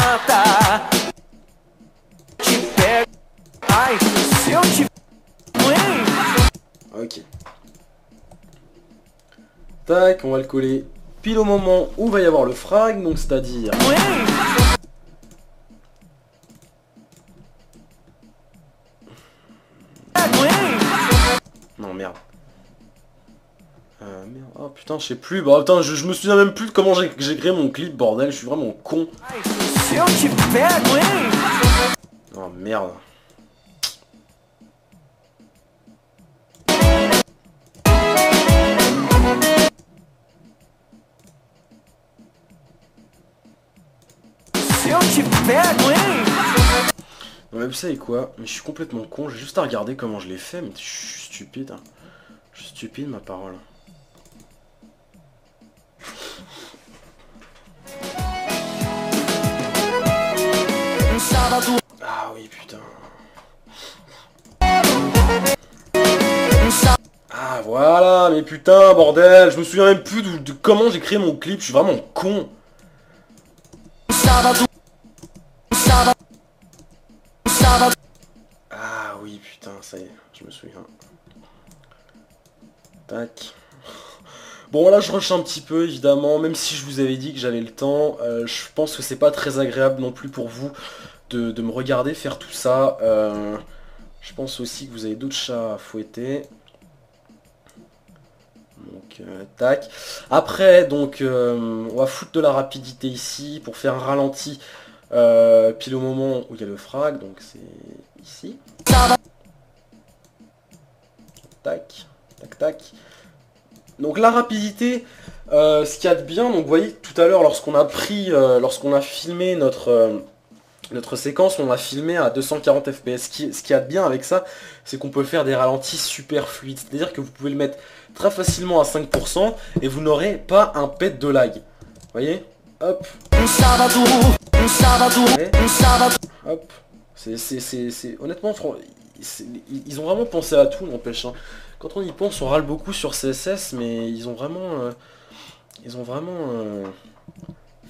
Ok. Tac, on va le coller pile au moment où va y avoir le frag, donc c'est-à-dire... Non, merde. Merde. Oh putain, je sais plus. Bah putain, je me souviens même plus de comment j'ai créé mon clip, bordel. Je suis vraiment con. Oh merde. savez quoi? Mais je suis complètement con, j'ai juste à regarder comment je l'ai fait, mais je suis stupide. Hein. Je suis stupide, ma parole. Ah oui, putain. Ah voilà, mais putain, bordel, je me souviens même plus de comment j'ai créé mon clip, je suis vraiment con. Ah oui, putain, ça y est, je me souviens. Tac. Bon là je rush un petit peu évidemment, même si je vous avais dit que j'avais le temps, je pense que c'est pas très agréable non plus pour vous de me regarder faire tout ça. Je pense aussi que vous avez d'autres chats à fouetter. Donc tac. Après donc on va foutre de la rapidité ici pour faire un ralenti pile au moment où il y a le frag, donc c'est ici. Tac, tac, tac. Donc la rapidité, ce qu'il y a de bien, donc vous voyez tout à l'heure lorsqu'on a pris, lorsqu'on a filmé notre séquence, on a filmé à 240 fps. Ce qu'il y a de bien avec ça, c'est qu'on peut faire des ralentis super fluides. C'est-à-dire que vous pouvez le mettre très facilement à 5% et vous n'aurez pas un pet de lag. Vous voyez? Hop. Hop. Honnêtement, ils ont vraiment pensé à tout, n'empêche. Hein. Quand on y pense, on râle beaucoup sur CSS, mais ils ont vraiment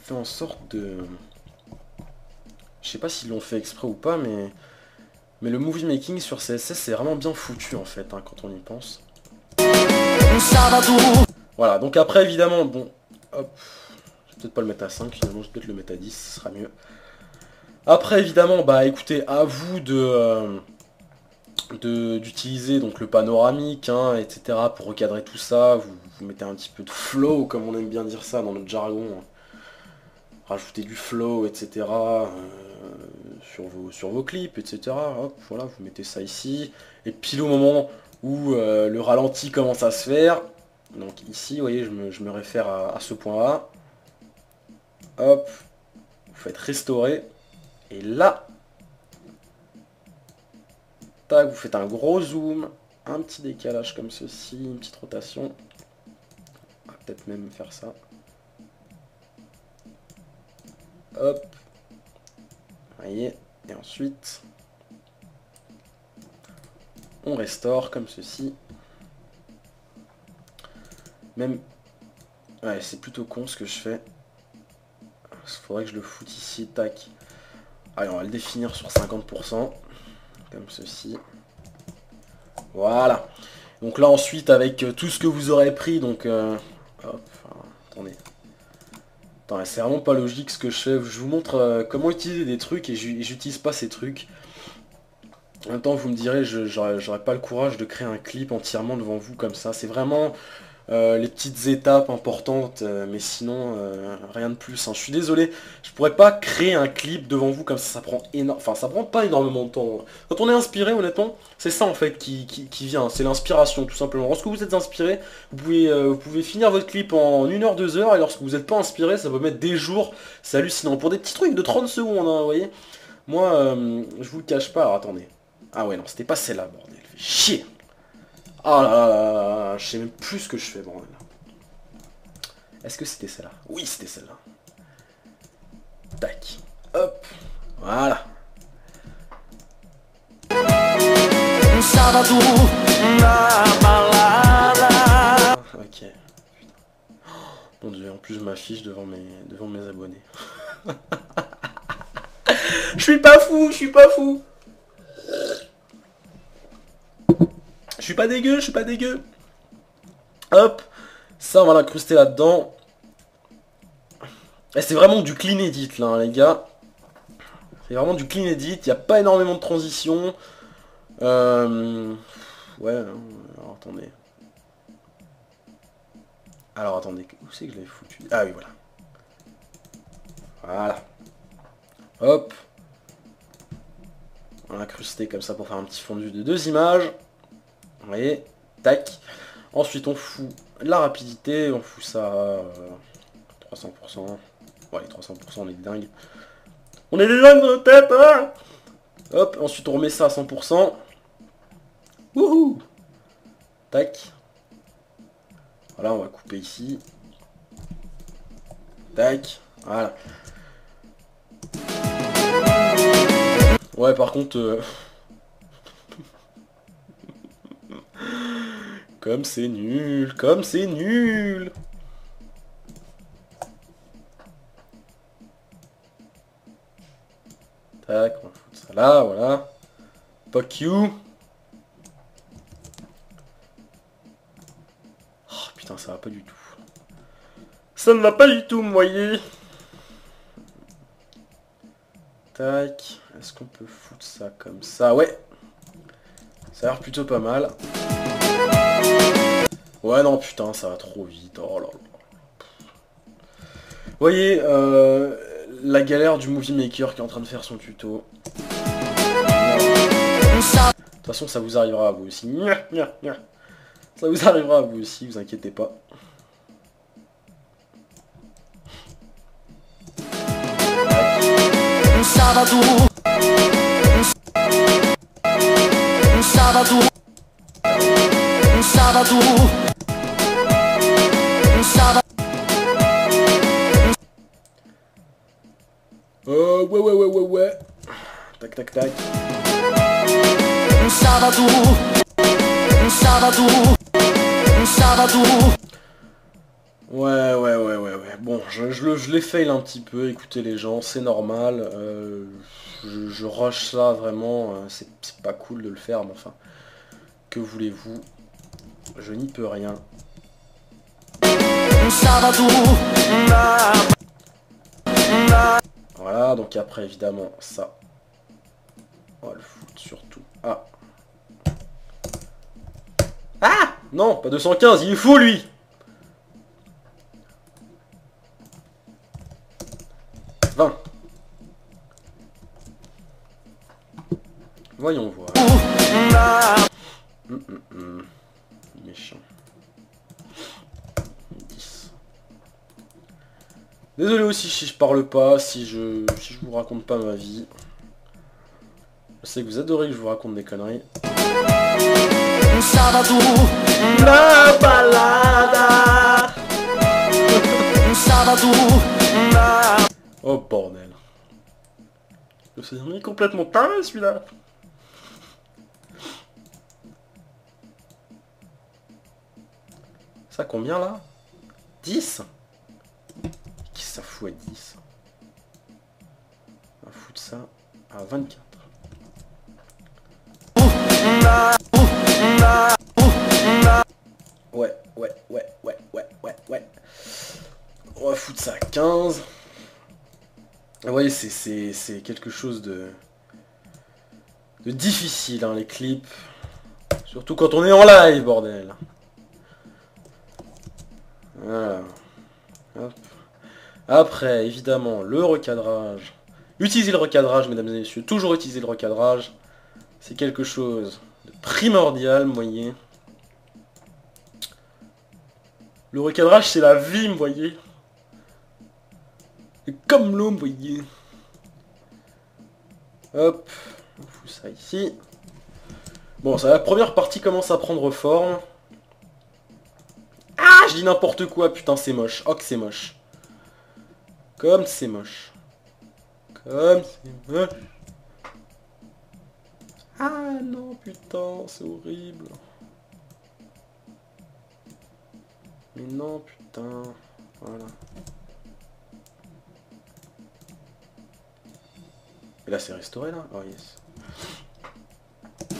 fait en sorte de... Je sais pas s'ils l'ont fait exprès ou pas, mais le movie making sur CSS, c'est vraiment bien foutu, en fait, hein, quand on y pense. Voilà, donc après, évidemment, bon... Hop. Je vais peut-être pas le mettre à 5, finalement, je vais peut-être le mettre à 10, ce sera mieux. Après, évidemment, bah écoutez, à vous d'utiliser donc le panoramique, hein, etc. pour recadrer tout ça. Vous mettez un petit peu de flow, comme on aime bien dire ça dans notre jargon. Hein. Rajoutez du flow, etc. Sur vos clips, etc. Hop, voilà, vous mettez ça ici. Et pile au moment où le ralenti commence à se faire, donc ici, vous voyez, je me réfère à ce point-là. Hop, vous faites restaurer. Et là, tac, vous faites un gros zoom, un petit décalage comme ceci, une petite rotation. On va peut-être même faire ça. Hop. Vous voyez. Et ensuite, on restaure comme ceci. Même... Ouais, c'est plutôt con ce que je fais. Il faudrait que je le foute ici, tac. Allez, on va le définir sur 50%. Comme ceci. Voilà. Donc là ensuite avec tout ce que vous aurez pris, donc hop, attendez. Attends, c'est vraiment pas logique ce que je fais. Je vous montre comment utiliser des trucs et j'utilise pas ces trucs. En même temps vous me direz, j'aurais pas le courage de créer un clip entièrement devant vous comme ça. C'est vraiment les petites étapes importantes, mais sinon rien de plus. Hein. Je suis désolé, je pourrais pas créer un clip devant vous comme ça prend énorme. Enfin ça prend pas énormément de temps. Quand on est inspiré, honnêtement, c'est ça en fait qui vient, c'est l'inspiration tout simplement. Lorsque vous êtes inspiré, vous pouvez finir votre clip en 1 heure, 2 heures, et lorsque vous n'êtes pas inspiré, ça peut mettre des jours. C'est hallucinant. Pour des petits trucs de 30 secondes, hein, vous voyez. Moi, je vous le cache pas, alors attendez. Ah ouais non, c'était pas celle-là, bordel. Fait chier. Oh là là là là, je sais même plus ce que je fais, bordel. Est-ce que c'était celle-là? Oui, c'était celle-là. Tac. Hop. Voilà. Ok. Mon dieu, en plus je m'affiche devant mes abonnés. Je suis pas fou, je suis pas fou. Je suis pas dégueu, je suis pas dégueu. Hop. Ça, on va l'incruster là-dedans. Et c'est vraiment du clean edit, là, hein, les gars. C'est vraiment du clean edit. Il n'y a pas énormément de transition. Ouais, alors attendez. Alors attendez, où c'est que je l'avais foutu? Ah oui, voilà. Voilà. Hop. On va incruster comme ça pour faire un petit fondu de 2 images. Vous voyez, tac. Ensuite, on fout la rapidité, on fout ça à 300%. Ouais, les 300%, on est dingue. On est des dingues dans notre tête, hein. Hop, ensuite on remet ça à 100%. Wouhou. Tac. Voilà, on va couper ici. Tac. Voilà. Ouais, par contre... Comme c'est nul, comme c'est nul. Tac, on va foutre ça là, voilà. Fuck you. Oh putain, ça va pas du tout. Ça ne va pas du tout, vous voyez. Tac. Est-ce qu'on peut foutre ça comme ça? Ouais. Ça a l'air plutôt pas mal. Ouais, non, putain, ça va trop vite. Oh là là. Vous voyez, la galère du Movie Maker qui est en train de faire son tuto. De toute façon, ça vous arrivera à vous aussi. Ça vous arrivera à vous aussi, vous inquiétez pas. Ouais. Tac, tac, tac. Ouais. Bon, je les fail un petit peu, écoutez les gens, c'est normal. Je rush ça vraiment, c'est pas cool de le faire, mais enfin, que voulez-vous? Je n'y peux rien. Voilà, donc après évidemment ça, on va le foutre surtout. Ah non, pas 215, il est fou lui. Voyons voir. Méchant. 10. Désolé aussi si je parle pas, si je vous raconte pas ma vie. Je sais que vous adorez que je vous raconte des conneries. La balada. Oh bordel. Je me suis mis complètement taré celui-là. Ça combien là? 10? Qui ça fout à 10? On va foutre ça à 24. Ouais. On va foutre ça à 15. Vous voyez, c'est quelque chose de difficile, hein, les clips. Surtout quand on est en live, bordel. Voilà. Hop. Après, évidemment, le recadrage. Utilisez le recadrage, mesdames et messieurs. Toujours utiliser le recadrage. C'est quelque chose de primordial, vous voyez. Le recadrage, c'est la vie, vous voyez. C'est comme l'eau, vous voyez. Hop. On fout ça ici. Bon, ça, la première partie commence à prendre forme. Ah, je dis n'importe quoi, putain, c'est moche. Oh, que c'est moche. Comme c'est moche. Comme c'est moche. Ah non, putain, c'est horrible. Mais non, putain. Voilà. Et là, c'est restauré, là? Oh, yes.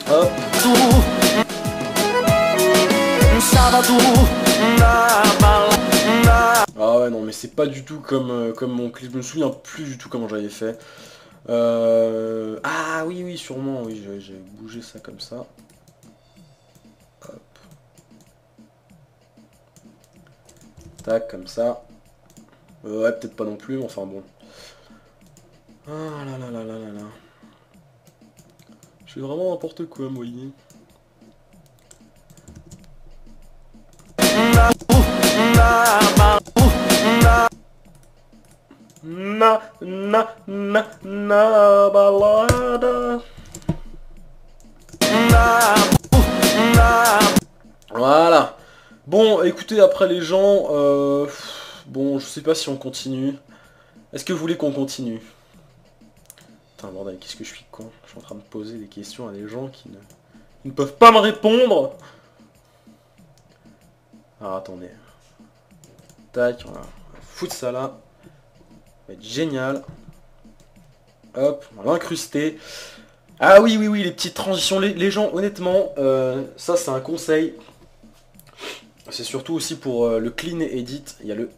Hop. Ah ouais, non, mais c'est pas du tout comme mon clip. Je me souviens plus du tout comment j'avais fait. Ah oui, sûrement, oui, j'ai bougé ça comme ça. Hop. Tac, comme ça. Ouais, peut-être pas non plus, mais enfin bon. Ah là. Je fais vraiment n'importe quoi, vous voyez. Na balada. Bon, écoutez, après les gens, bon, je sais pas si on continue. Est-ce que vous voulez qu'on continue? Putain, bordel, qu'est-ce que je suis con. Je suis en train de poser des questions à des gens qui ne peuvent pas me répondre. Alors, attendez. Tac, on va foutre ça là. Ça va être génial. Hop, on va l'incruster. Ah oui, oui, oui, les petites transitions. Les gens, honnêtement, ça c'est un conseil. C'est surtout aussi pour le clean edit. Il y a le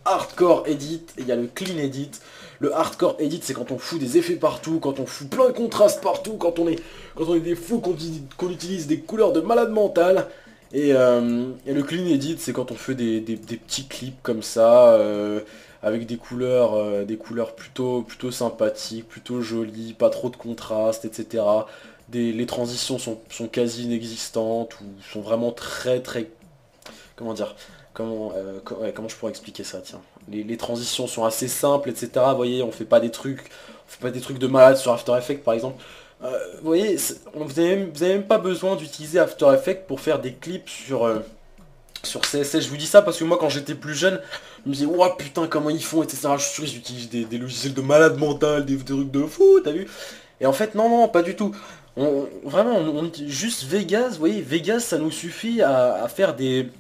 hardcore edit et il y a le clean edit. Le hardcore edit, c'est quand on fout des effets partout, quand on fout plein de contrastes partout, quand on est des fous, qu'on utilise des couleurs de malade mental. Et le clean edit, c'est quand on fait des petits clips comme ça, avec des couleurs plutôt sympathiques, plutôt jolies, pas trop de contraste, etc. Les transitions sont quasi inexistantes ou sont vraiment très comment dire, comment je pourrais expliquer ça, tiens. Les transitions sont assez simples, etc. Vous voyez, on fait pas des trucs de malade sur After Effects par exemple. Vous voyez, vous avez même pas besoin d'utiliser After Effects pour faire des clips sur CSS. Je vous dis ça parce que moi quand j'étais plus jeune, je me disais, ouah putain comment ils font, etc. Je suis sûr qu'ils utilisent des logiciels de malade mental, des trucs de fou, t'as vu? Et en fait, non, pas du tout. Vraiment, on utilise juste Vegas, vous voyez, Vegas ça nous suffit à faire des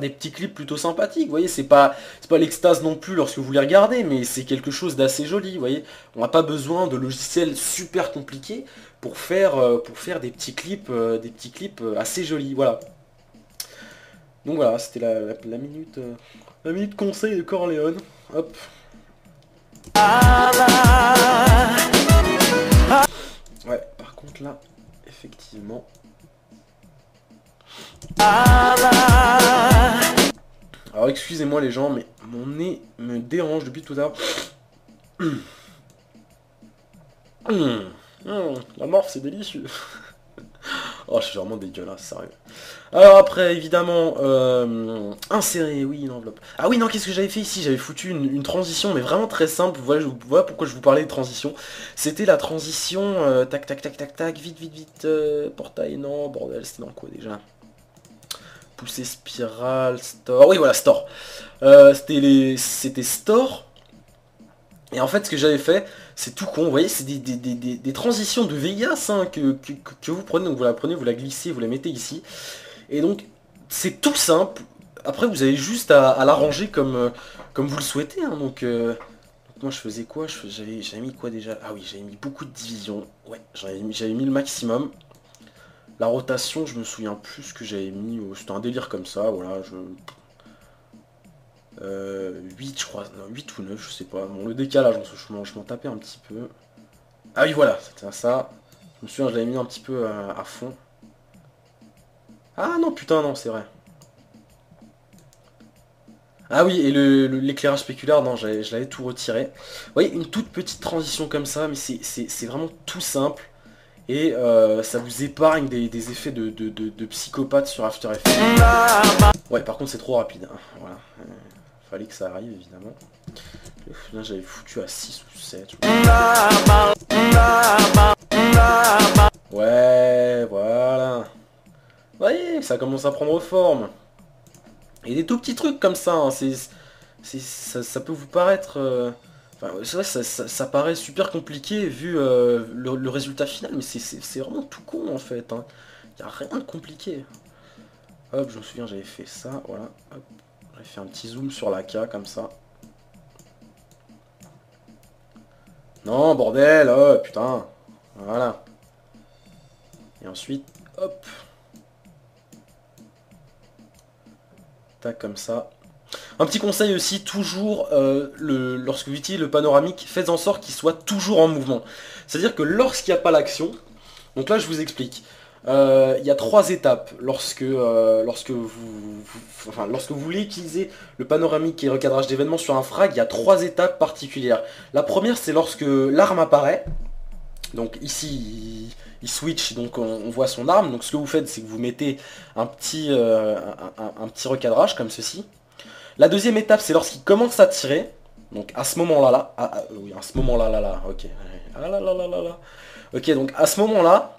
petits clips plutôt sympathiques, vous voyez, c'est pas l'extase non plus lorsque vous les regardez, mais c'est quelque chose d'assez joli, vous voyez. On n'a pas besoin de logiciels super compliqués pour faire des petits clips assez jolis, voilà. Donc voilà, c'était la minute conseil de Corleone. Hop. Ouais, par contre là, effectivement. Alors excusez-moi les gens, mais mon nez me dérange depuis tout à l'heure. La morphe c'est délicieux. Oh je suis vraiment dégueulasse, sérieux. Alors après évidemment, insérer, oui, une enveloppe. Ah oui non, qu'est-ce que j'avais fait ici? J'avais foutu une transition, mais vraiment très simple. Voilà, voilà pourquoi je vous parlais de transition. C'était la transition, tac tac tac tac tac, vite, portail, non, bordel, c'était dans quoi déjà? Pousser spirale, store, oui voilà, store. C'était store. Et en fait ce que j'avais fait, c'est tout con, vous voyez, c'est des transitions de Vegas hein, que vous prenez, donc vous la prenez, vous la glissez, vous la mettez ici. Et donc c'est tout simple, après vous avez juste à l'arranger comme vous le souhaitez. Hein. Donc moi je faisais quoi? J'avais mis quoi déjà? Ah oui, j'avais mis beaucoup de divisions, ouais, j'avais mis le maximum. La rotation, je me souviens plus ce que j'avais mis, c'était un délire comme ça, voilà, 8 je crois, non, 8 ou 9, je sais pas. Bon, le décalage, je m'en tapais un petit peu. Ah oui, voilà, c'était ça. Je me souviens, je l'avais mis un petit peu à fond. Ah non, putain, non, c'est vrai. Ah oui, et l'éclairage spéculaire, non, je l'avais tout retiré. Vous voyez, une toute petite transition comme ça, mais c'est vraiment tout simple. Et ça vous épargne des effets de psychopathe sur After Effects. Ouais, par contre, c'est trop rapide. Hein. Voilà. Fallait que ça arrive, évidemment. Là, j'avais foutu à 6 ou 7. Ouais, voilà. Vous voyez, ça commence à prendre forme. Et des tout petits trucs comme ça, hein, ça peut vous paraître... Enfin, c'est vrai, ça paraît super compliqué vu le résultat final, mais c'est vraiment tout con en fait. Hein. Y a rien de compliqué. Hop, je me souviens, j'avais fait ça, voilà. Hop, j'avais fait un petit zoom sur la K comme ça. Non, bordel, oh putain. Voilà. Et ensuite, hop. Tac, comme ça. Un petit conseil aussi, toujours, lorsque vous utilisez le panoramique, faites en sorte qu'il soit toujours en mouvement. C'est-à-dire que lorsqu'il n'y a pas l'action, donc là je vous explique, il y a 3 étapes lorsque vous voulez utiliser le panoramique et recadrage d'événements sur un frag, il y a 3 étapes particulières. La première c'est lorsque l'arme apparaît, donc ici il switch, donc on voit son arme, donc ce que vous faites c'est que vous mettez un petit recadrage comme ceci. La deuxième étape, c'est lorsqu'il commence à tirer. Donc à ce moment-là, oui, à ce moment-là, ok. Ok, donc à ce moment-là,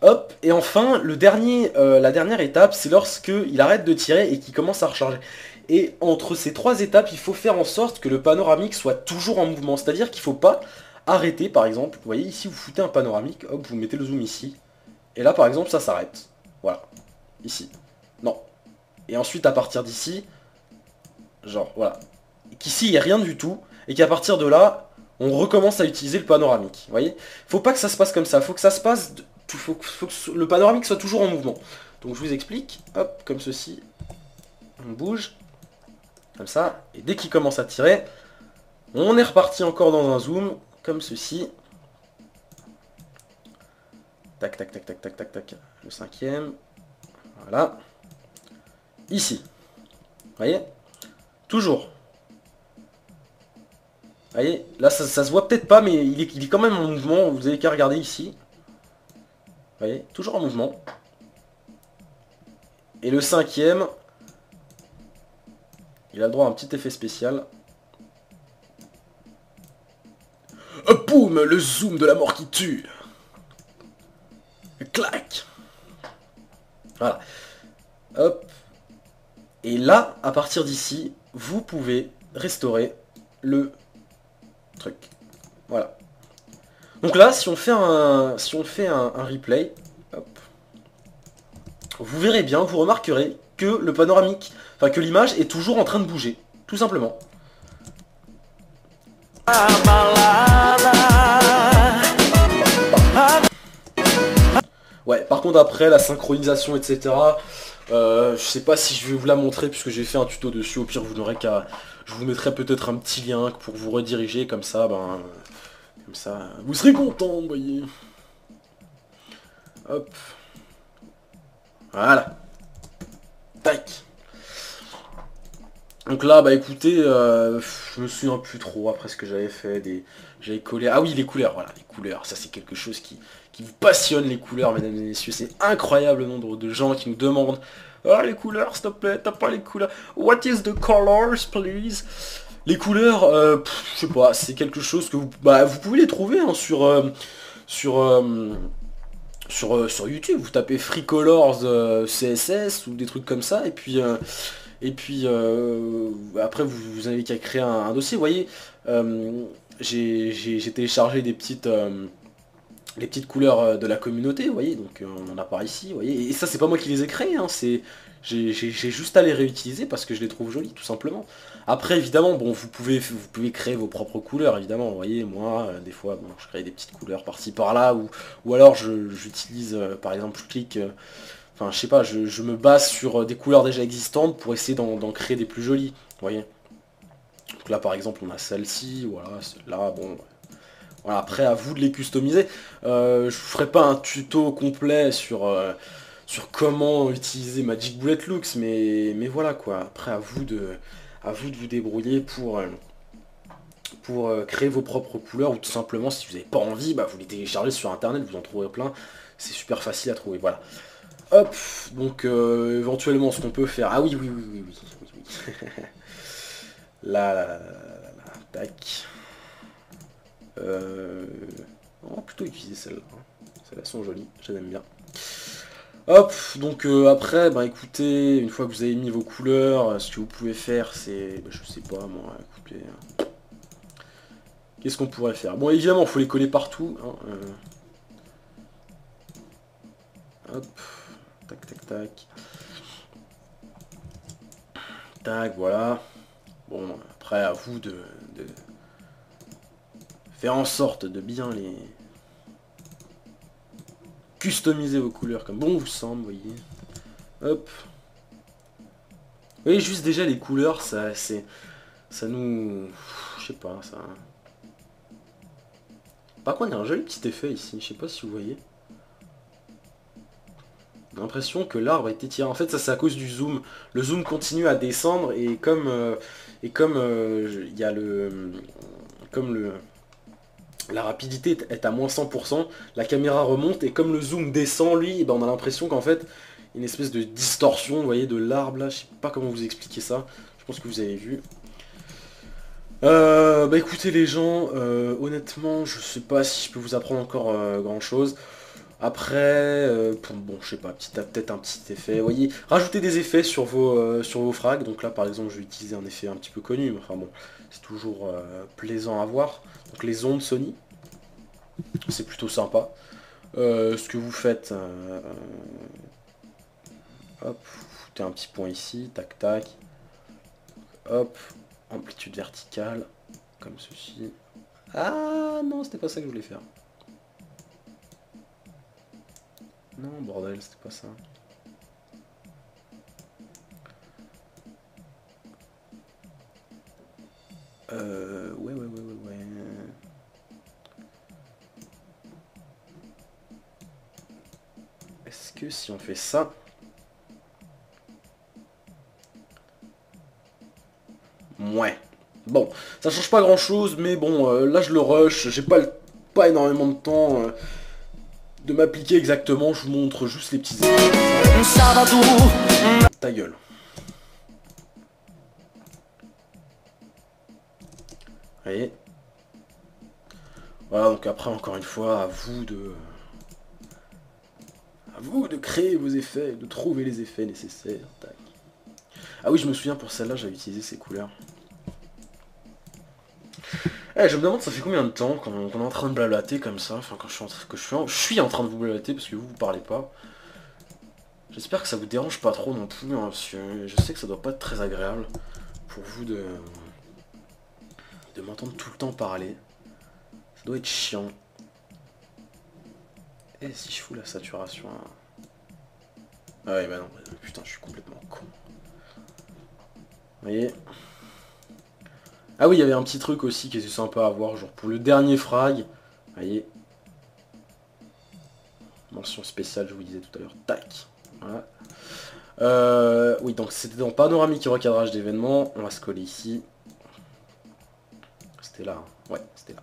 Hop, et enfin, la dernière étape, c'est lorsque il arrête de tirer et qu'il commence à recharger. Et entre ces trois étapes, il faut faire en sorte que le panoramique soit toujours en mouvement. C'est-à-dire qu'il ne faut pas arrêter, par exemple. Vous voyez, ici, vous foutez un panoramique, hop, vous mettez le zoom ici. Et là, par exemple, ça s'arrête. Voilà. Ici. Non. Et ensuite, à partir d'ici, genre, voilà. Qu'ici, il n'y a rien du tout. Et qu'à partir de là, on recommence à utiliser le panoramique. Vous voyez? Faut pas que ça se passe comme ça. Faut que ça se passe... faut que le panoramique soit toujours en mouvement. Donc, je vous explique. Hop, comme ceci. On bouge. Comme ça. Et dès qu'il commence à tirer, on est reparti encore dans un zoom. Comme ceci. Tac, tac, tac, tac, tac, tac, tac. Le cinquième. Voilà. Ici. Vous voyez? Toujours. Vous voyez? Là, ça se voit peut-être pas, mais il est quand même en mouvement. Vous avez qu'à regarder ici. Vous voyez? Toujours en mouvement. Et le cinquième, il a le droit à un petit effet spécial. Boum! Le zoom de la mort qui tue. Clac! Voilà. Hop. Et là, à partir d'ici, vous pouvez restaurer le truc. Voilà. Donc là, si on fait un replay, hop, vous verrez bien, vous remarquerez que le panoramique, enfin que l'image est toujours en train de bouger, tout simplement. Ouais, par contre après, la synchronisation, etc., je sais pas si je vais vous la montrer puisque j'ai fait un tuto dessus, au pire vous n'aurez qu'à... Je vous mettrai peut-être un petit lien pour vous rediriger, comme ça, comme ça, vous serez content, vous voyez. Hop. Voilà. Tac. Donc là, bah écoutez, je me souviens plus trop après ce que j'avais fait. J'avais collé... Ah oui, les couleurs, voilà, les couleurs. Ça, c'est quelque chose qui vous passionne, les couleurs, mesdames et messieurs. C'est incroyable le nombre de gens qui nous demandent ah, les couleurs, s'il te plaît, t'as pas les couleurs. What is the colors, please? Les couleurs, je sais pas, c'est quelque chose que vous pouvez les trouver hein, sur YouTube. Vous tapez Free Colors CSS ou des trucs comme ça, et puis après vous avez qu'à créer un dossier. Vous voyez, j'ai téléchargé les petites couleurs de la communauté, vous voyez, donc on en a par ici, vous voyez, et ça c'est pas moi qui les ai créées, hein, j'ai juste à les réutiliser parce que je les trouve jolies, tout simplement. Après évidemment, bon, vous pouvez créer vos propres couleurs, évidemment, vous voyez, moi, des fois, bon, je crée des petites couleurs par-ci par-là, ou alors j'utilise, par exemple, je clique, enfin, je sais pas, je me base sur des couleurs déjà existantes pour essayer d'en créer des plus jolies, vous voyez. Donc là, par exemple, on a celle-ci, voilà, celle-là, bon... Voilà, après, à vous de les customiser. Je ne ferai pas un tuto complet sur comment utiliser Magic Bullet Looks, mais voilà quoi. Après, à vous de vous débrouiller pour créer vos propres couleurs, ou tout simplement, si vous n'avez pas envie, vous les téléchargez sur internet, vous en trouverez plein. C'est super facile à trouver, voilà. Hop, donc éventuellement, ce qu'on peut faire... Ah oui, oui. Là, tac. On va plutôt utiliser celle-là. Celles-là sont jolies, je les aime bien. Hop, donc après, écoutez, une fois que vous avez mis vos couleurs, ce que vous pouvez faire, c'est, je sais pas, moi, écoutez, qu'est-ce qu'on pourrait faire? Bon, évidemment, il faut les coller partout. Hein, hop, tac, tac, tac. Tac, voilà. Bon, après, à vous de faire en sorte de bien les customiser vos couleurs comme bon vous semble, vous voyez. Hop. Vous voyez, juste déjà les couleurs, ça nous... Je sais pas, ça... Par contre, il y a un joli petit effet ici, je sais pas si vous voyez. J'ai l'impression que l'arbre a été tiré. En fait, ça c'est à cause du zoom. Le zoom continue à descendre et comme il y a la rapidité est à moins 100%, la caméra remonte et comme le zoom descend, lui, on a l'impression qu'en fait, une espèce de distorsion, vous voyez, de l'arbre là, je sais pas comment vous expliquer ça, je pense que vous avez vu. Écoutez les gens, honnêtement, je sais pas si je peux vous apprendre encore grand chose. Après, bon, je sais pas, peut-être un petit effet. Vous voyez, rajoutez des effets sur vos frags. Donc là, par exemple, je vais utiliser un effet un petit peu connu. Mais enfin bon, c'est toujours plaisant à voir. Donc les ondes Sony, c'est plutôt sympa. Ce que vous faites, hop, vous foutez un petit point ici, tac tac. Hop, amplitude verticale, comme ceci. Ah non, c'était pas ça que je voulais faire. Non, bordel, c'était pas ça. Ouais. Est-ce que si on fait ça... Ouais. Bon, ça change pas grand-chose, mais bon, là je le rush, j'ai pas énormément de temps de m'appliquer exactement, je vous montre juste les petits effets. Ta gueule. Vous voyez. Voilà, donc après, encore une fois, à vous de créer vos effets, de trouver les effets nécessaires. Tac. Ah oui, je me souviens, pour celle-là, j'avais utilisé ces couleurs. Eh, je me demande, ça fait combien de temps qu'on est en train de blablater comme ça, enfin, quand je suis en train de vous blablater, parce que vous parlez pas. J'espère que ça vous dérange pas trop non plus, hein, parce que je sais que ça doit pas être très agréable pour vous de m'entendre tout le temps parler. Ça doit être chiant. Et si je fous la saturation à... Ah ouais, bah non, putain, je suis complètement con. Vous voyez? Ah oui, il y avait un petit truc aussi qui était sympa à voir, genre pour le dernier frag. Vous voyez? Mention spéciale, je vous disais tout à l'heure. Tac. Voilà. Oui, donc c'était dans panoramique et recadrage d'événements. On va se coller ici. C'était là. Hein. Ouais, c'était là.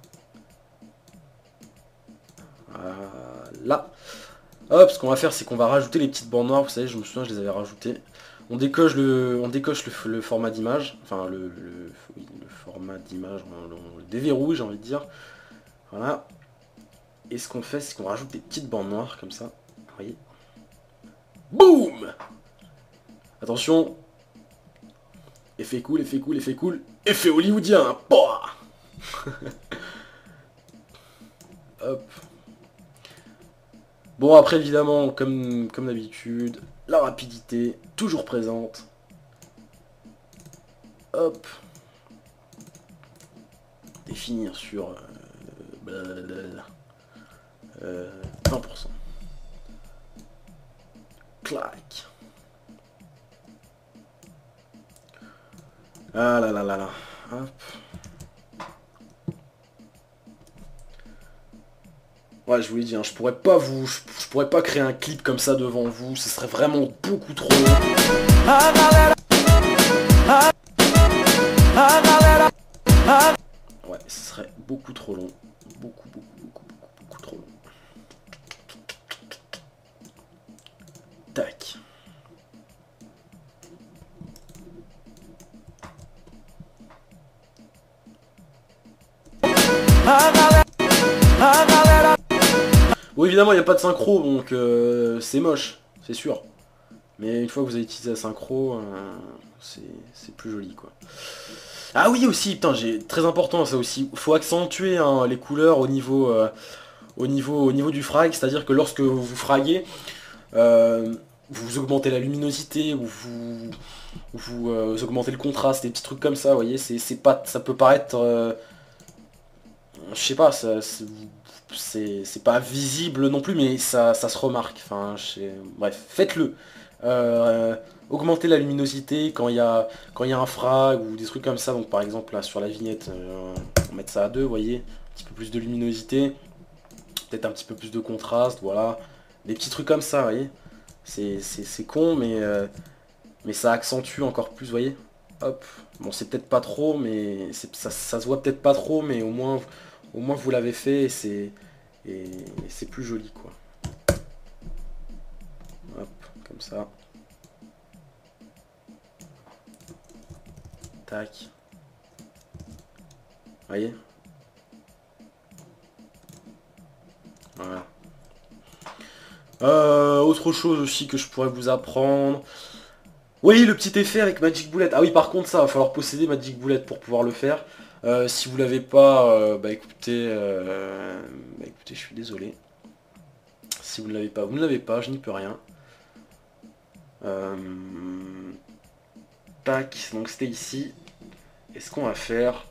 Voilà. Hop, ce qu'on va faire, c'est qu'on va rajouter les petites bandes noires. Vous savez, je me souviens, je les avais rajoutées. On décoche le format d'image. Enfin, oui, le format d'image, on le déverrouille, j'ai envie de dire. Voilà. Et ce qu'on fait, c'est qu'on rajoute des petites bandes noires, comme ça. Vous voyez? Boum! Attention. Effet cool, effet cool, effet cool. Effet hollywoodien. Pouah. Hop. Bon, après, évidemment, comme d'habitude, la rapidité, toujours présente. Hop. Définir sur 20%. Clac. Ah là là là là. Hop. Ouais, je vous l'ai dit, hein, je pourrais pas créer un clip comme ça devant vous, ce serait vraiment beaucoup trop long. Ouais, ce serait beaucoup trop long. Beaucoup trop long. Tac. Bon, évidemment, il n'y a pas de synchro, donc c'est moche, c'est sûr. Mais une fois que vous avez utilisé la synchro, c'est plus joli, quoi. Ah oui, aussi, putain, très important, ça aussi. Faut accentuer hein, les couleurs au niveau du frag, c'est-à-dire que lorsque vous fraguez, vous augmentez la luminosité, ou vous augmentez le contraste, des petits trucs comme ça, vous voyez, ça peut paraître... je sais pas, c'est pas visible non plus, mais ça se remarque. Enfin, bref, faites-le. Augmentez la luminosité quand il y a un frag ou des trucs comme ça. Donc par exemple là sur la vignette, on va mettre ça à 2, vous voyez, un petit peu plus de luminosité, peut-être un petit peu plus de contraste, voilà. Des petits trucs comme ça, vous voyez. C'est con, mais ça accentue encore plus, vous voyez. Hop. Bon, c'est peut-être pas trop, mais ça se voit peut-être pas trop, mais au moins vous l'avez fait et c'est plus joli, quoi. Hop, comme ça. Tac. Vous voyez? Voilà. Autre chose aussi que je pourrais vous apprendre. Oui, le petit effet avec Magic Bullet. Ah oui, par contre, ça, va falloir posséder Magic Bullet pour pouvoir le faire. Si vous l'avez pas, bah écoutez, je suis désolé. Si vous ne l'avez pas, vous ne l'avez pas, je n'y peux rien. Tac, donc c'était ici. Et ce qu'on va faire,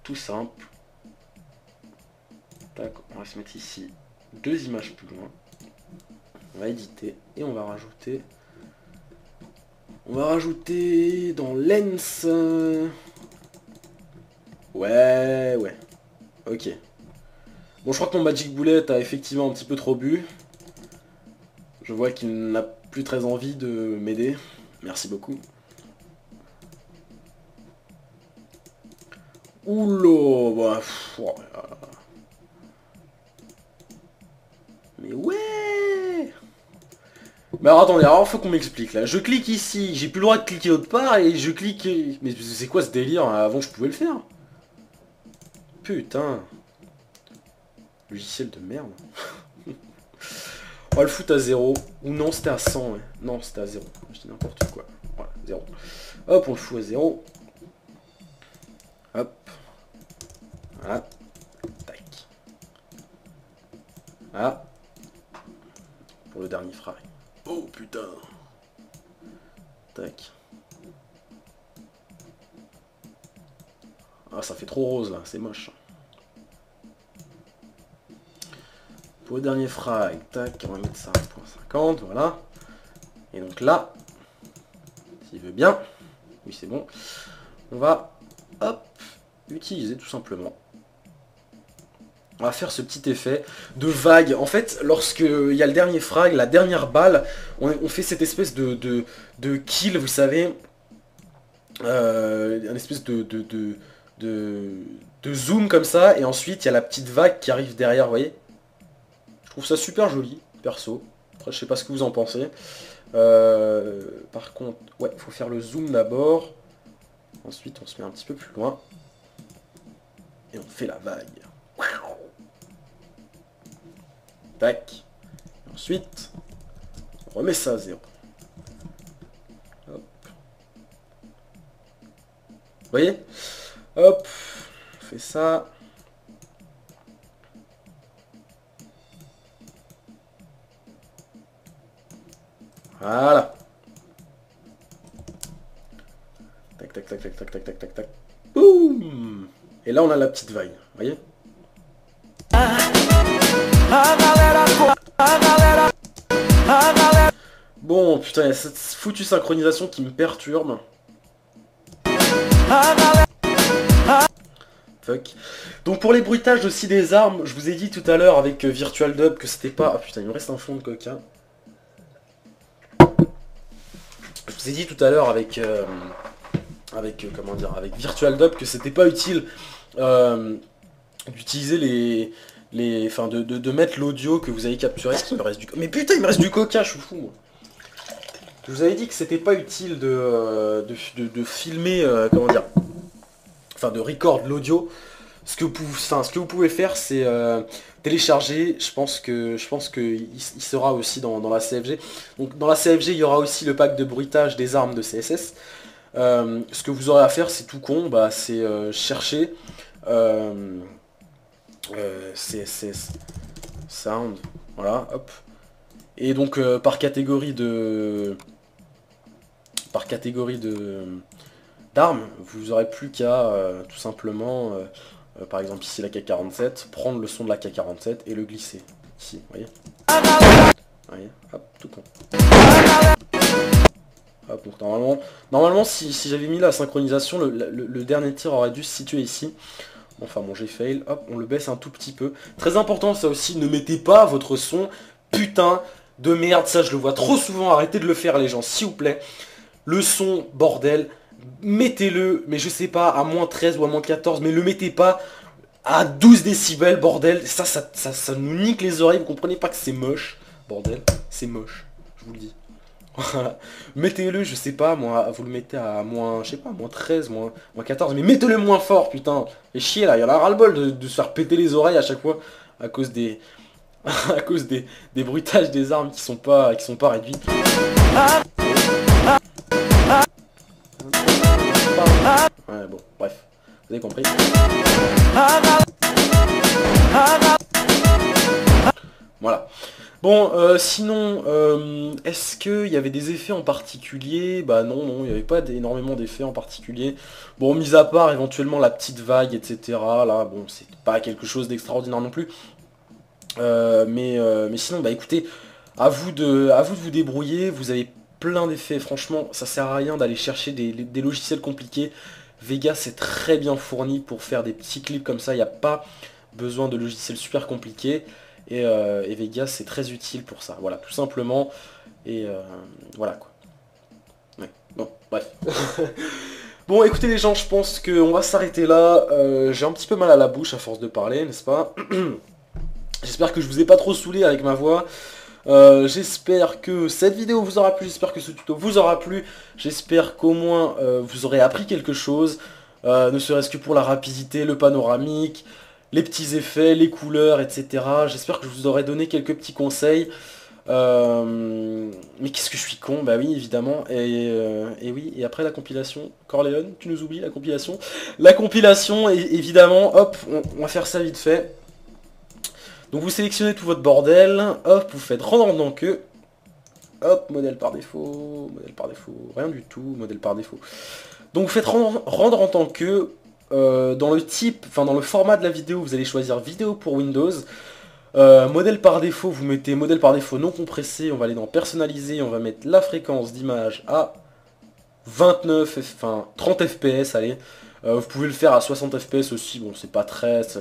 tout simple. Tac, on va se mettre ici 2 images plus loin. On va éditer et on va rajouter. On va rajouter dans Lens. Ouais. Ok. Bon, je crois que mon Magic Bullet a effectivement un petit peu trop bu. Je vois qu'il n'a plus très envie de m'aider. Merci beaucoup. Oula, bah, mais ouais. Mais alors attendez, alors faut qu'on m'explique là. Je clique ici, j'ai plus le droit de cliquer autre part et je clique... Mais c'est quoi ce délire? Avant je pouvais le faire. Putain. Logiciel de merde. On va le foutre à 0. Ou non, c'était à 100. Ouais. Non, c'était à 0. Je dis n'importe quoi. Voilà, 0. Hop, on le fout à 0. Hop. Voilà. Tac. Voilà. Pour le dernier frag. Oh putain. Tac. Ah, ça fait trop rose là, c'est moche. Pour le dernier frag, tac, on va mettre ça à 1.50, voilà. Et donc là, s'il veut bien, oui c'est bon, on va, hop, utiliser tout simplement. On va faire ce petit effet de vague. En fait, lorsqu'il y a le dernier frag, la dernière balle, on fait cette espèce de kill, vous savez, une espèce de zoom comme ça, et ensuite il y a la petite vague qui arrive derrière, vous voyez. Je trouve ça super joli, perso. Après, je sais pas ce que vous en pensez. Par contre, ouais, il faut faire le zoom d'abord. Ensuite, on se met un petit peu plus loin. Et on fait la vague. Tac. Et ensuite, on remet ça à 0. Hop. Vous voyez? Hop. On fait ça. Voilà. Tac, tac, tac, tac, tac, tac, tac, tac, tac. Boum. Et là, on a la petite vague. Vous voyez? Bon, putain, il y a cette foutue synchronisation qui me perturbe. Fuck. Donc pour les bruitages aussi des armes, je vous ai dit tout à l'heure avec Virtual Dub que c'était pas... Ah putain, il me reste un fond de coca. Je vous ai dit tout à l'heure avec... comment dire, avec Virtual Dub que c'était pas utile d'utiliser enfin de mettre l'audio que vous avez capturé. Il me reste mais putain, il me reste du coca, je suis fou moi. Je vous avais dit que c'était pas utile de filmer, comment dire, enfin de record l'audio. Ce que vous pouvez faire, c'est télécharger. Je pense que il sera aussi dans la CFG. Donc dans la CFG, il y aura aussi le pack de bruitage des armes de CSS. Ce que vous aurez à faire, c'est tout con, bah, c'est chercher CSS sound, voilà, hop. Et donc par catégorie d'armes, vous aurez plus qu'à tout simplement, par exemple ici la K47, prendre le son de la K47 et le glisser ici, vous voyez. Vous voyez, hop, tout con. Hop, donc normalement si j'avais mis la synchronisation, le dernier tir aurait dû se situer ici. Enfin bon, j'ai fail, hop, on le baisse un tout petit peu. Très important ça aussi, ne mettez pas votre son putain de merde, ça je le vois trop souvent, arrêtez de le faire les gens, s'il vous plaît. Le son, bordel, mettez-le, mais je sais pas, à moins 13 ou à moins 14, mais le mettez pas à 12 décibels, bordel. Ça nous nique les oreilles, vous comprenez pas que c'est moche, bordel, c'est moche, je vous le dis. Voilà. Mettez-le, je sais pas, moi, vous le mettez à moins, je sais pas, moins 13, moins 14, mais mettez-le moins fort, putain. Et chier là, il y en a ras-le-bol de se faire péter les oreilles à chaque fois à cause des à cause des bruitages des armes qui sont pas réduits. Ouais, bon, bref, vous avez compris. Voilà. Bon, sinon, est-ce qu'il y avait des effets en particulier? Bah non, non, il n'y avait pas énormément d'effets en particulier. Bon, mis à part éventuellement la petite vague, etc. Là, bon, c'est pas quelque chose d'extraordinaire non plus. Mais sinon, bah écoutez, à vous de vous débrouiller. Vous avez plein d'effets. Franchement, ça sert à rien d'aller chercher des logiciels compliqués. Vegas c'est très bien fourni pour faire des petits clips comme ça. Il n'y a pas besoin de logiciels super compliqués. Et Vegas c'est très utile pour ça. Voilà, tout simplement. Et voilà quoi. Ouais, bon, bref. Bon, écoutez les gens, je pense qu'on va s'arrêter là. J'ai un petit peu mal à la bouche à force de parler, n'est-ce pas? J'espère que je vous ai pas trop saoulé avec ma voix. J'espère que cette vidéo vous aura plu, j'espère que ce tuto vous aura plu. J'espère qu'au moins vous aurez appris quelque chose. Ne serait-ce que pour la rapidité, le panoramique, les petits effets, les couleurs, etc. J'espère que je vous aurai donné quelques petits conseils. Mais qu'est-ce que je suis con, bah oui évidemment, et oui, et après la compilation, Corleone, tu nous oublies la compilation. La compilation, évidemment, hop, on va faire ça vite fait. Donc vous sélectionnez tout votre bordel, hop, vous faites rendre en tant que, hop, modèle par défaut, rien du tout, modèle par défaut. Donc vous faites rendre en tant que, dans le type, enfin dans le format de la vidéo, vous allez choisir vidéo pour Windows. Modèle par défaut, vous mettez modèle par défaut non compressé, on va aller dans personnaliser, on va mettre la fréquence d'image à 29, enfin 30 fps, allez. Vous pouvez le faire à 60 fps aussi, bon c'est pas très, ça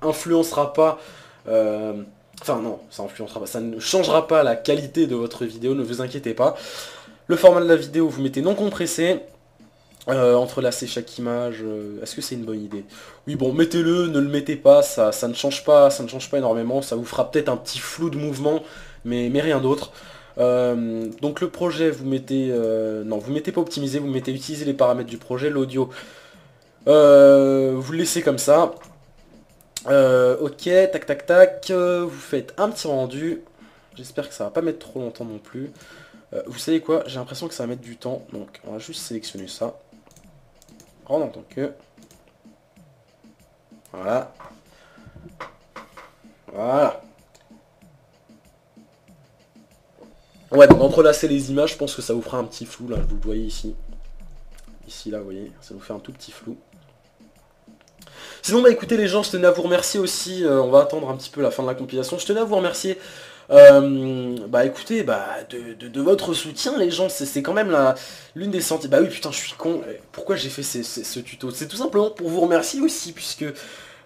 influencera pas, enfin non, ça influencera pas, ça ne changera pas la qualité de votre vidéo, ne vous inquiétez pas. Le format de la vidéo, vous mettez non compressé, entrelacer chaque image, est-ce que c'est une bonne idée? Oui bon, mettez-le, ne le mettez pas, ça ne change pas, énormément, ça vous fera peut-être un petit flou de mouvement, mais rien d'autre. Donc le projet, vous mettez... non, vous mettez pas optimiser, vous mettez utiliser les paramètres du projet, l'audio. Vous le laissez comme ça. Ok, tac tac tac, vous faites un petit rendu. J'espère que ça va pas mettre trop longtemps non plus. Vous savez quoi, j'ai l'impression que ça va mettre du temps, donc on va juste sélectionner ça. Rendre en tant que... Voilà. Voilà. Ouais, donc entrelacer les images, je pense que ça vous fera un petit flou, là, vous le voyez ici. Ici, là, vous voyez, ça nous fait un tout petit flou. Sinon, bah écoutez les gens, je tenais à vous remercier aussi, on va attendre un petit peu la fin de la compilation, je tenais à vous remercier, bah écoutez, bah de votre soutien les gens, c'est quand même l'une des centaines, bah oui putain je suis con, pourquoi j'ai fait ce tuto? C'est tout simplement pour vous remercier aussi, puisque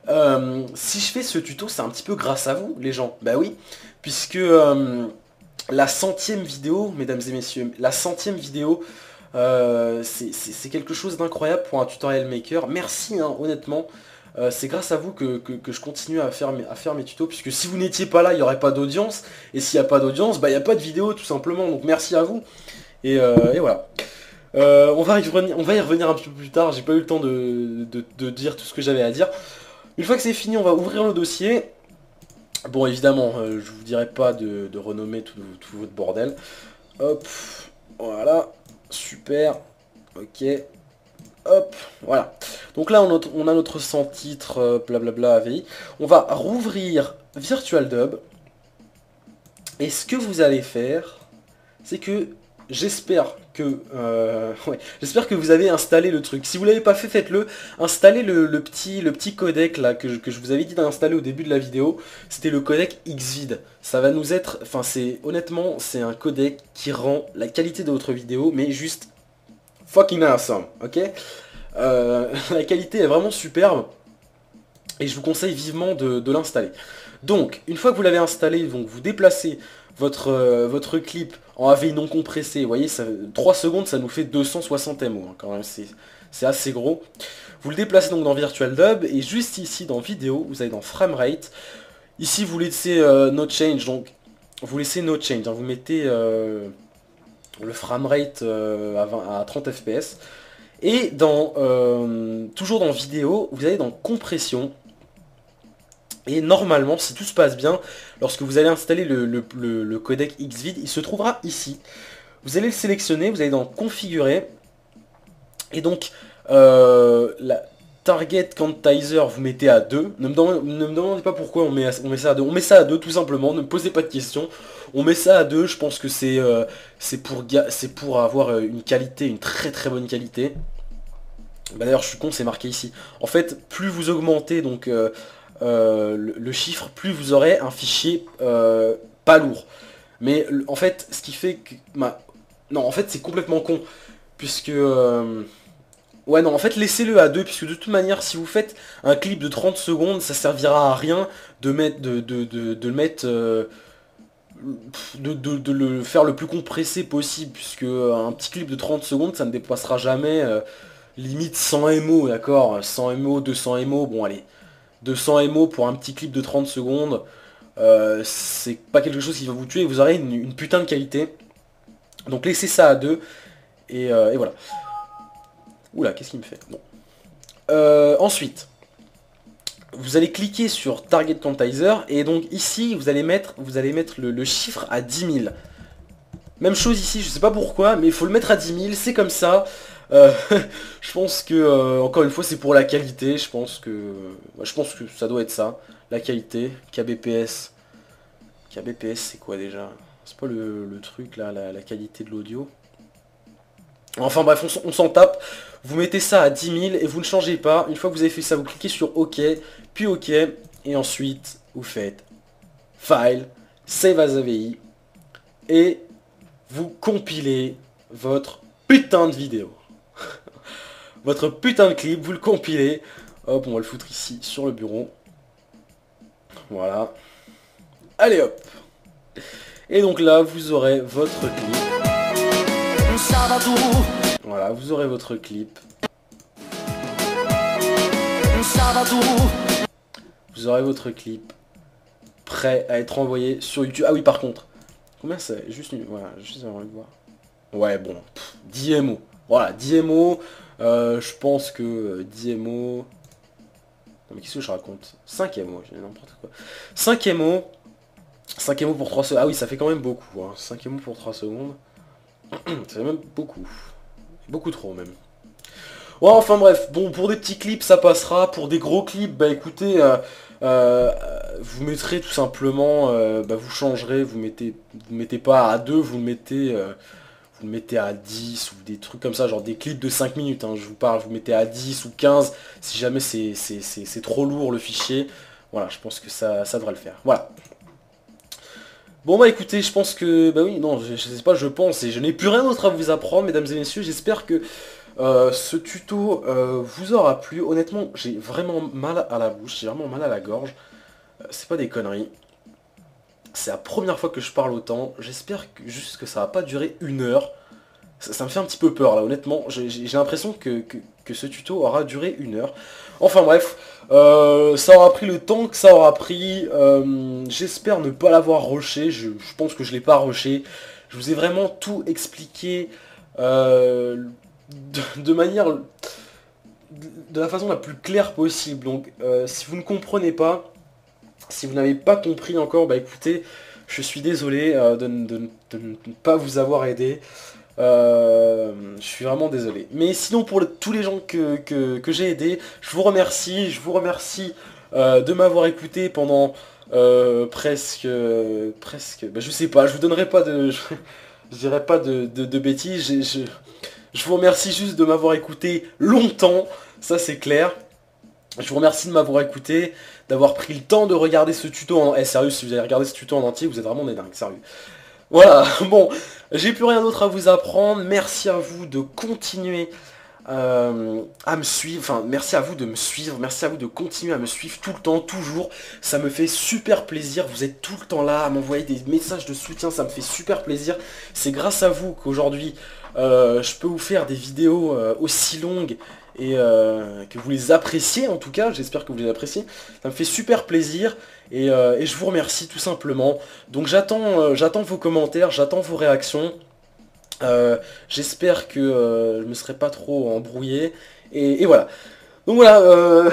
si je fais ce tuto, c'est un petit peu grâce à vous les gens, bah oui, puisque la 100e vidéo, mesdames et messieurs, la 100e vidéo, c'est quelque chose d'incroyable pour un tutorial maker. Merci hein, honnêtement, c'est grâce à vous que je continue à faire mes tutos, puisque si vous n'étiez pas là, il n'y aurait pas d'audience, et s'il n'y a pas d'audience, bah il n'y a pas de vidéo tout simplement, donc merci à vous, et voilà. On va y revenir un petit peu plus tard, j'ai pas eu le temps de dire tout ce que j'avais à dire. Une fois que c'est fini, on va ouvrir le dossier. Bon évidemment, je vous dirai pas de renommer tout votre bordel. Hop, voilà, super, ok, hop, voilà. Donc là on a notre sans titre, blablabla AVI. On va rouvrir VirtualDub. Et ce que vous allez faire, c'est que j'espère que j'espère que vous avez installé le truc. Si vous l'avez pas fait, faites-le. Installez le petit codec là que je vous avais dit d'installer au début de la vidéo. C'était le codec Xvid. Ça va nous être, enfin honnêtement c'est un codec qui rend la qualité de votre vidéo mais juste fucking awesome, ok. La qualité est vraiment superbe et je vous conseille vivement de l'installer. Donc, une fois que vous l'avez installé, donc vous déplacez votre clip en AVI non compressé. Vous voyez, 3 secondes, ça nous fait 260 MO. Hein, quand même, c'est assez gros. Vous le déplacez donc dans VirtualDub. Et juste ici, dans Vidéo, vous allez dans Framerate. Ici, vous laissez No Change. Donc, vous laissez No Change. Hein, vous mettez le framerate à 30 fps. Et toujours dans Vidéo, vous allez dans Compression. Et normalement, si tout se passe bien, lorsque vous allez installer le codec Xvid, il se trouvera ici. Vous allez le sélectionner, vous allez dans configurer. Et donc, la target quantizer, vous mettez à 2. Ne me demandez pas pourquoi on met ça à 2. On met ça à 2 tout simplement, ne me posez pas de questions. On met ça à 2, je pense que c'est pour avoir une qualité, une très très bonne qualité. Bah, d'ailleurs, je suis con, c'est marqué ici. En fait, plus vous augmentez donc le chiffre, plus vous aurez un fichier pas lourd. Mais en fait, ce qui fait que... non, en fait, c'est complètement con. Puisque... ouais, non, en fait, laissez-le à 2, puisque de toute manière, si vous faites un clip de 30 secondes, ça servira à rien de mettre... de le mettre... de le faire le plus compressé possible, puisque un petit clip de 30 secondes, ça ne dépassera jamais limite 100 MO, d'accord, 100 MO, 200 MO, bon allez, 200 MO pour un petit clip de 30 secondes, c'est pas quelque chose qui va vous tuer, vous aurez une putain de qualité. Donc laissez ça à 2, et voilà. Oula, qu'est-ce qu'il me fait? Bon. Ensuite, vous allez cliquer sur Target Quantizer, et donc ici, vous allez mettre le chiffre à 10 000. Même chose ici, je sais pas pourquoi, mais il faut le mettre à 10 000, c'est comme ça. Je pense que, encore une fois, c'est pour la qualité, je pense que ça doit être ça, la qualité, kbps. kbps, c'est quoi déjà? C'est pas le truc là, la qualité de l'audio. Enfin bref, on s'en tape. Vous mettez ça à 10 000 et vous ne changez pas. Une fois que vous avez fait ça, vous cliquez sur OK, puis OK, et ensuite, vous faites File, Save as AVI, et vous compilez votre putain de vidéo. Votre putain de clip, vous le compilez. Hop, on va le foutre ici, sur le bureau. Voilà. Allez hop. Et donc là, vous aurez votre clip. Voilà, vous aurez votre clip. Vous aurez votre clip prêt à être envoyé sur YouTube. Ah oui, par contre, combien c'est? Juste une... Voilà, juste envie de voir. Ouais, bon, 10 MO. Voilà, 10 MO. Je pense que 10 MO... Non mais qu'est-ce que je raconte? 5 MO, j'ai n'importe quoi. 5 MO. 5 MO pour 3 secondes. Ah oui, ça fait quand même beaucoup. Hein. 5 MO pour 3 secondes. Ça fait même beaucoup. Beaucoup trop même. Ouais, enfin bref, bon, pour des petits clips ça passera, pour des gros clips, bah écoutez, vous mettrez tout simplement, vous changerez, vous mettez pas à 2, vous le mettez à 10 ou des trucs comme ça, genre des clips de 5 minutes, hein, je vous parle, vous mettez à 10 ou 15, si jamais c'est trop lourd le fichier, voilà, je pense que ça devrait le faire, voilà. Bon bah écoutez, je pense que, bah oui, non, je sais pas, je pense, et je n'ai plus rien d'autre à vous apprendre, mesdames et messieurs, j'espère que ce tuto vous aura plu. Honnêtement, j'ai vraiment mal à la bouche, j'ai vraiment mal à la gorge, c'est pas des conneries. C'est la première fois que je parle autant, j'espère juste que ça va pas durer 1 heure. Ça me fait un petit peu peur là, honnêtement, j'ai l'impression que ce tuto aura duré 1 heure. Enfin bref, ça aura pris le temps que ça aura pris, j'espère ne pas l'avoir rushé, je pense que je l'ai pas rushé. Je vous ai vraiment tout expliqué de manière... de la façon la plus claire possible. Donc si vous ne comprenez pas, si vous n'avez pas compris encore, bah écoutez, je suis désolé de ne pas vous avoir aidé. Je suis vraiment désolé. Mais sinon pour tous les gens que j'ai aidé, je vous remercie de m'avoir écouté pendant presque, bah, je sais pas, je vous donnerai pas de, je dirais pas de bêtises, je vous remercie juste de m'avoir écouté longtemps, ça c'est clair. Je vous remercie de m'avoir écouté, d'avoir pris le temps de regarder ce tuto en... Eh sérieux, si vous avez regardé ce tuto en entier, vous êtes vraiment des dingues, sérieux. Voilà, bon, j'ai plus rien d'autre à vous apprendre, merci à vous de continuer à me suivre, enfin merci à vous de me suivre, merci à vous de continuer à me suivre tout le temps, toujours, ça me fait super plaisir, vous êtes tout le temps là à m'envoyer des messages de soutien, ça me fait super plaisir, c'est grâce à vous qu'aujourd'hui je peux vous faire des vidéos aussi longues et que vous les appréciez en tout cas, j'espère que vous les appréciez, ça me fait super plaisir et je vous remercie tout simplement. Donc j'attends vos commentaires, j'attends vos réactions, j'espère que je me serai pas trop embrouillé et voilà. Donc voilà,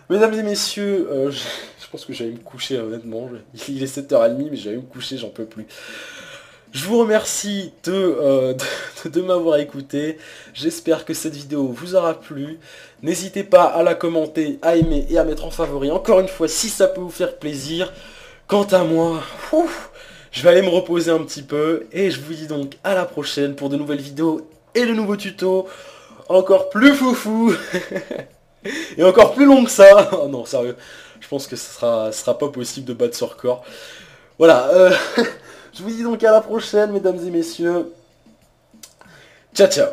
mesdames et messieurs, je Je pense que j'allais me coucher, honnêtement. Il est 7h30, mais j'allais me coucher, j'en peux plus. Je vous remercie de m'avoir écouté. J'espère que cette vidéo vous aura plu. N'hésitez pas à la commenter, à aimer et à mettre en favori. Encore une fois, si ça peut vous faire plaisir. Quant à moi, je vais aller me reposer un petit peu. Et je vous dis donc à la prochaine pour de nouvelles vidéos et de nouveaux tutos. Encore plus foufou. Et encore plus long que ça. Oh non, sérieux. Je pense que ce sera pas possible de battre ce record. Voilà. Je vous dis donc à la prochaine, mesdames et messieurs. Ciao, ciao.